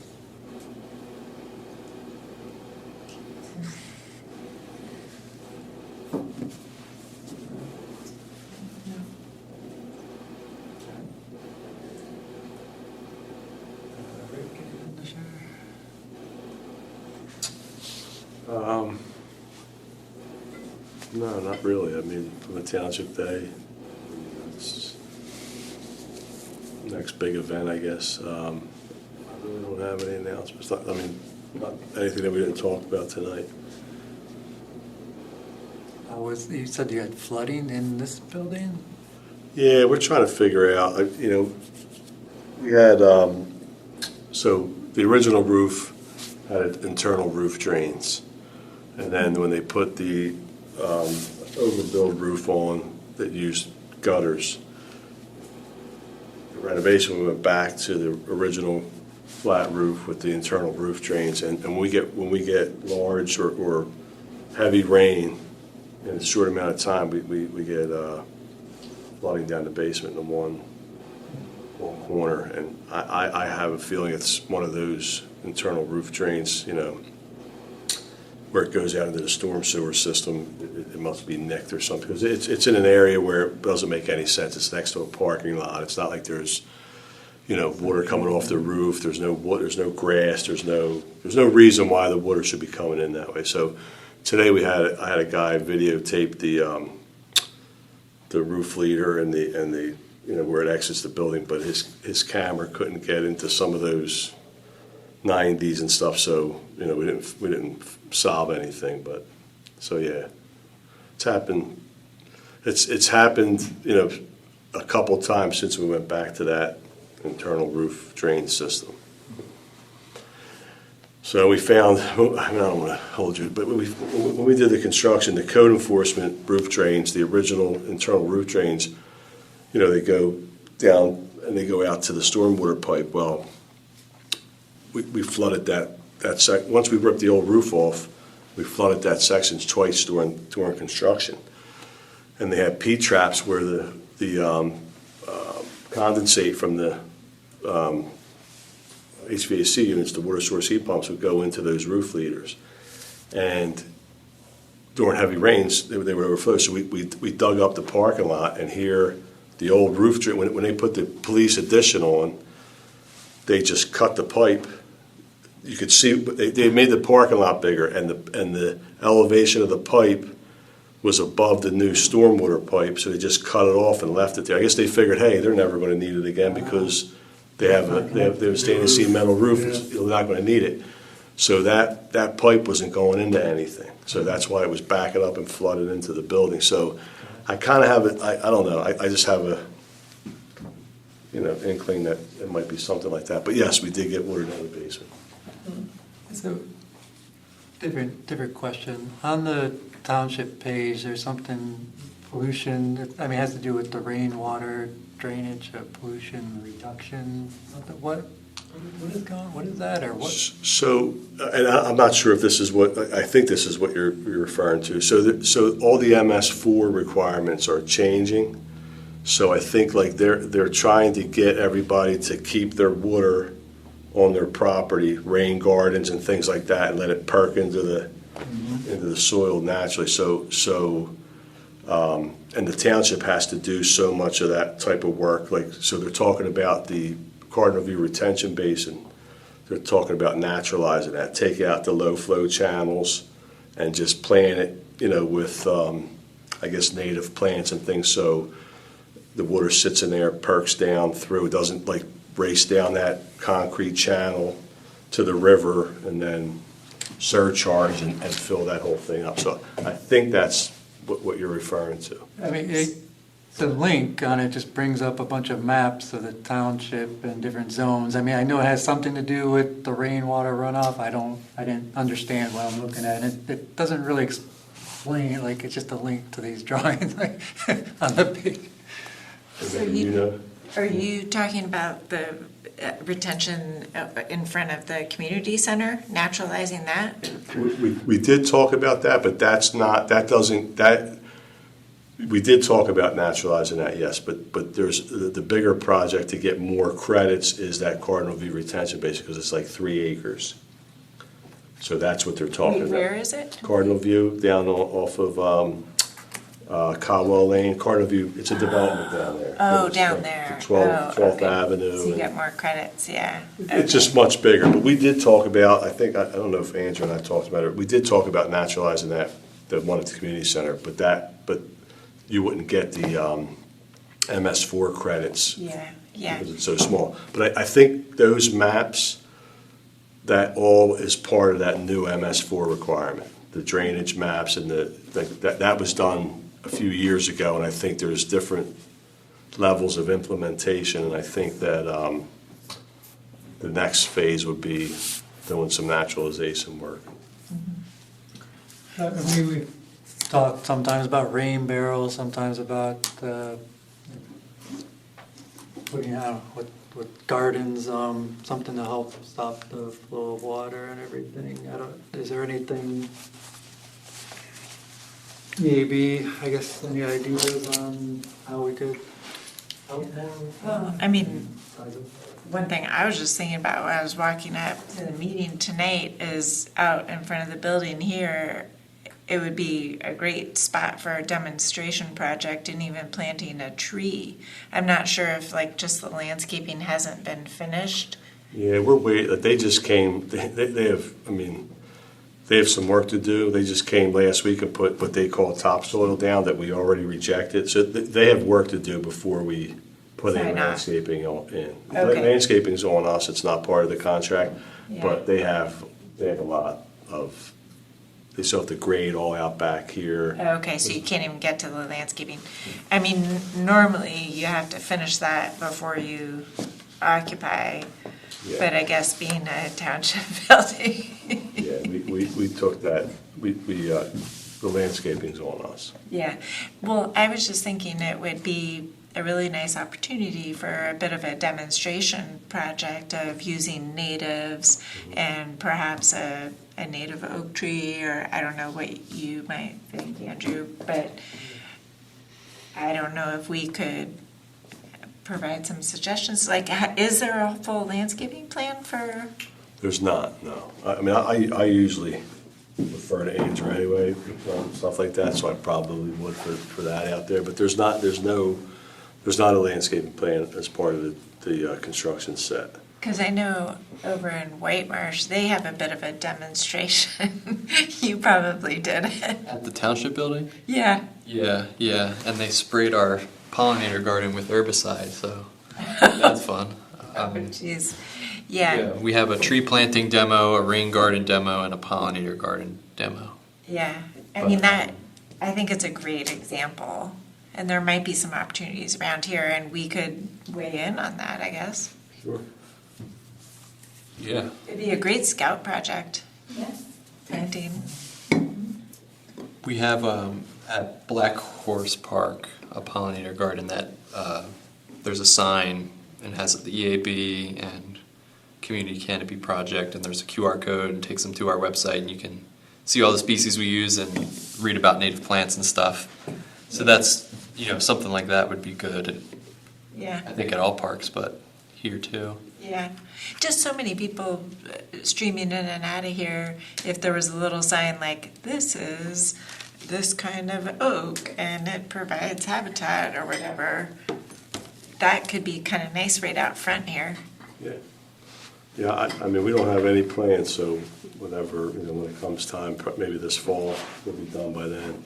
No, not really. I mean, from a township day, it's next big event, I guess. I really don't have any announcements. I mean, not anything that we didn't talk about tonight. You said you had flooding in this building? Yeah, we're trying to figure out, you know, we had, so the original roof had internal roof drains. And then when they put the overbuild roof on that used gutters, the renovation, we went back to the original flat roof with the internal roof drains. And when we get large or heavy rain in a short amount of time, we get flooding down the basement in the one corner. And I have a feeling it's one of those internal roof drains, you know, where it goes out into the storm sewer system. It must be nicked or something, because it's in an area where it doesn't make any sense. It's next to a parking lot. It's not like there's, you know, water coming off the roof. There's no wood, there's no grass, there's no reason why the water should be coming in that way. So today I had a guy videotape the roof leader and the you know, where it exits the building, but his camera couldn't get into some of those 90s and stuff, so you know, we didn't solve anything. But so yeah, it's happened. It's happened, you know, a couple times since we went back to that internal roof drain system. So we found, I mean, I don't want to hold you, but when we did the construction, the code enforcement roof drains, the original internal roof drains, you know, they go down and they go out to the stormwater pipe. Well, we flooded that once we ripped the old roof off, we flooded that section twice during construction. And they had P-traps where the condensate from the HVAC units, the water source heat pumps, would go into those roof leaders. And during heavy rains, they would overflow. So we dug up the parking lot, and here the old roof drain, when they put the police addition on, they just cut the pipe. You could see they made the parking lot bigger, and the elevation of the pipe was above the new stormwater pipe, so they just cut it off and left it there. I guess they figured, hey, they're never going to need it again because they have a stainless steel metal roof. They're not going to need it. So that pipe wasn't going into anything. So that's why it was backing up and flooded into the building. So I kind of have it. I don't know. I just have a inkling that it might be something like that. But yes, we did get water down the basement. So, different question. On the township page, there's something, pollution, I mean, it has to do with the rainwater drainage, pollution reduction. What is that, or what? So, and I'm not sure if this is what, I think this is what you're referring to. So all the MS4 requirements are changing. So I think like they're trying to get everybody to keep their water on their property, rain gardens and things like that, and let it perk into the soil naturally. And the township has to do so much of that type of work. Like, so they're talking about the Cardinal View retention basin. They're talking about naturalizing that, take out the low flow channels and just plant it, with, I guess, native plants and things. So the water sits in there, perks down through, it doesn't like race down that concrete channel to the river and then surcharge and fill that whole thing up. So I think that's what you're referring to. I mean, the link on it just brings up a bunch of maps of the township and different zones. I mean, I know it has something to do with the rainwater runoff. I didn't understand what I'm looking at. It doesn't really explain, like, it's just a link to these drawings like, on the page. So You know? Are you talking about the retention in front of the community center, naturalizing that? We did talk about that, but we did talk about naturalizing that, yes, but there's the bigger project to get more credits is that Cardinal View retention basin, because it's like 3 acres. So that's what they're talking Wait, about. where is it? Cardinal View, down off of Caldwell Lane, Cardinal View, it's a development down there. Oh, It's down like there. 12th okay. Avenue. So you and- get more credits, yeah. It's just much bigger, but we did talk about, I don't know if Andrew and I talked about it, we did talk about naturalizing that, the one at the community center, but you wouldn't get the MS4 credits Yeah, yeah. because it's so small. But I think those maps, that all is part of that new MS4 requirement. The drainage maps and that was done a few years ago, and I think there's different levels of implementation, and I think that the next phase would be doing some naturalization work. I mean, we talk sometimes about rain barrels, sometimes about putting out with gardens, something to help stop the flow of water and everything. Is there anything, maybe, I guess, any ideas on how we could help more? Well, I mean, one thing I was just thinking about when I was walking up to the meeting tonight is out in front of the building here, it would be a great spot for a demonstration project and even planting a tree. I'm not sure if like just the landscaping hasn't been finished. Yeah, we're waiting, they just came, they have some work to do. They just came last week and put what they call topsoil down that we already rejected. So they have work to do before we put any Sign off. landscaping in. Okay. Landscaping's on us, it's not part of the contract, Yeah. but they have a lot of, they still have to grade all out back here. Okay, so you can't even get to the landscaping. I mean, normally you have to finish that before you occupy, Yeah. but I guess being a township building. Yeah, we took that, the landscaping's on us. Yeah, well, I was just thinking it would be a really nice opportunity for a bit of a demonstration project of using natives and perhaps a native oak tree, or I don't know what you might think, Andrew, but I don't know if we could provide some suggestions. Like, is there a full landscaping plan for? There's not, no. I mean, I usually refer to Andrew anyway, stuff like that, so I probably would for that out there. But there's not a landscaping plan as part of the construction set. Because I know over in White Marsh, they have a bit of a demonstration. You probably did it. At the township building? Yeah. Yeah, and they sprayed our pollinator garden with herbicide, so that's fun. Oh, jeez. Yeah. We have a tree planting demo, a rain garden demo, and a pollinator garden demo. Yeah. I mean, I think it's a great example. And there might be some opportunities around here, and we could weigh in on that, I guess. Sure. Yeah. It'd be a great scout project. Yes. Planting. We have at Black Horse Park a pollinator garden that there's a sign and has the EAB and Community Canopy Project, and there's a QR code and takes them to our website, and you can see all the species we use and read about native plants and stuff. So that's, something like that would be good. Yeah. I think at all parks, but here too. Yeah, just so many people streaming in and out of here. If there was a little sign like, this is this kind of oak and it provides habitat or whatever, that could be kind of nice right out front here. Yeah. Yeah, I mean, we don't have any plans, so whenever, when it comes time, maybe this fall, we'll be done by then.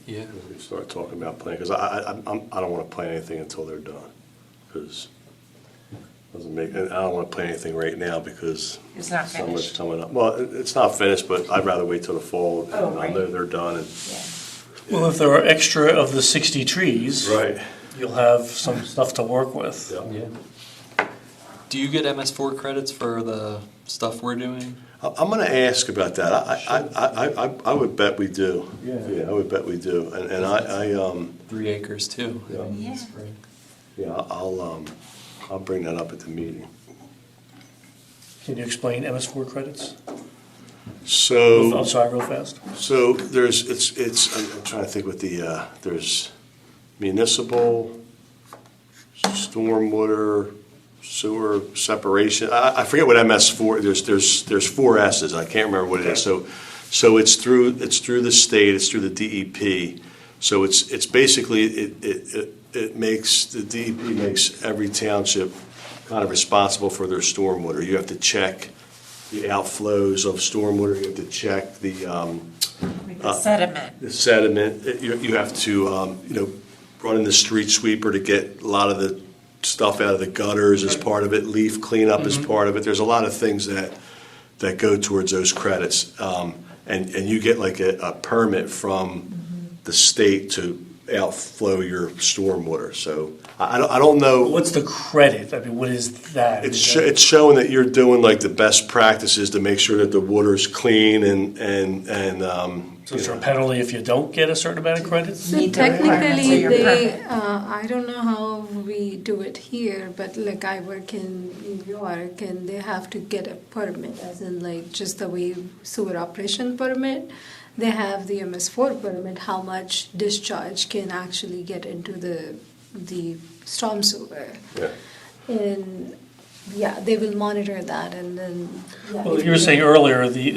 Yeah. We can start talking about planting, because I don't want to plant anything until they're done, because Doesn't make, and I don't want to plan anything right now because It's not summer's finished. coming up. Well, it's not finished, but I'd rather wait till the fall. Oh, and right. I know they're done and. Yeah. Well, if there are extra of the 60 trees, Right. you'll have some stuff to work with. Yeah. Do you get MS4 credits for the stuff we're doing? I'm going to ask about that. I would bet we do. Yeah. I would bet we do. And I 3 acres too. Yeah. in the Yeah. spring. yeah, I'll bring that up at the meeting. Can you explain MS4 credits? So. I'm sorry, real fast. So there's, I'm trying to think what the, there's municipal, stormwater, sewer separation. I forget what MS4, there's 4 S's. I can't remember what it is. So it's through the state, it's through the DEP. So it's basically, it makes, the DEP makes every township kind of responsible for their stormwater. You have to check the outflows of stormwater, you have to check the Like the sediment. sediment. You have to, run in the street sweeper to get a lot of the stuff out of the gutters as part of it, leaf cleanup as part of it. There's a lot of things that go towards those credits. And you get like a permit from the state to outflow your stormwater. So I don't know. What's the credit? I mean, what is that? It's Is that- it's showing that you're doing like the best practices to make sure that the water's clean and So is there a penalty if you don't get a certain amount of credits? So Meet the requirements of technically, your they, permit. I don't know how we do it here, but like I work in New York and they have to get a permit, as in like just the way sewer operation permit. They have the MS4 permit, how much discharge can actually get into the storm sewer. Yeah. And yeah, they will monitor that and then. Yeah, Well, if you were saying earlier, the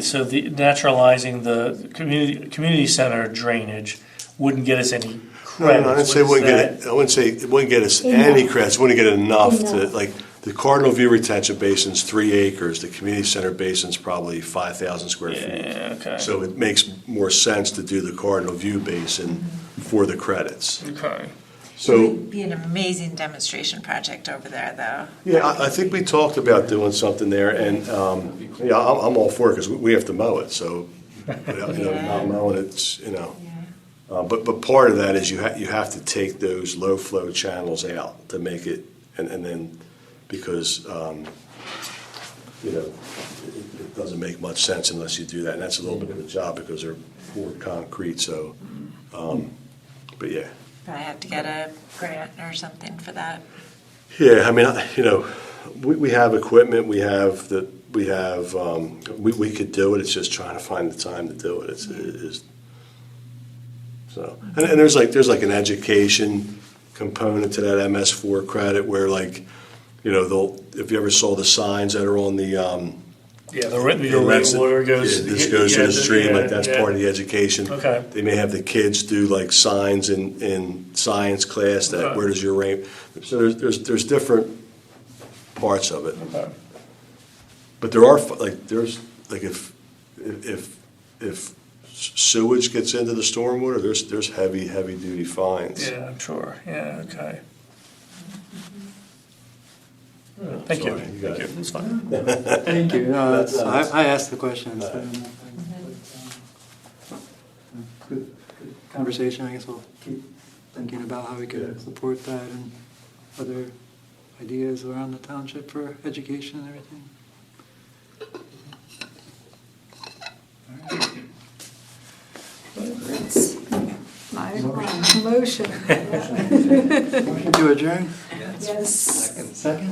naturalizing the community center drainage wouldn't get us any No, credits. I didn't say it What is wouldn't get that? it. I wouldn't say it wouldn't get us Enough. any credits. It wouldn't get enough to Enough. like the Cardinal View Retention Basin's 3 acres. The community center basin's probably 5,000 square feet. Yeah, okay. So it makes more sense to do the Cardinal View Basin for the credits. Okay. It So would be an amazing demonstration project over there, though. yeah, I think we talked about doing something there, and yeah, I'm all for it because we have to mow it. So not mowing it's But part of that is you have to take those low flow channels out to make it, and then because it doesn't make much sense unless you do that, and that's a little bit of a job because they're poured concrete. So, but yeah, But I have to get a grant or something for that. yeah. I mean, we have equipment. We could do it. It's just trying to find the time to do it. It's so, and there's like an education component to that MS4 credit where they'll, if you ever saw the signs that are on the Yeah, your rainwater goes. this goes to the stream, like that's yeah. part of the education. Okay. They may have the kids do like signs in science class that Okay. where does your rain. So there's different parts of it. Okay. But there are if sewage gets into the stormwater, there's heavy duty fines. Yeah, I'm sure. Yeah, okay. Thank you. Sorry, you got Thank it. you. It's fine. Thank you. No, I asked the questions. Good conversation. I guess we'll keep thinking about how we could support that and other ideas around the township for education and everything. My motion. Motion to adjourn? Yes. Second?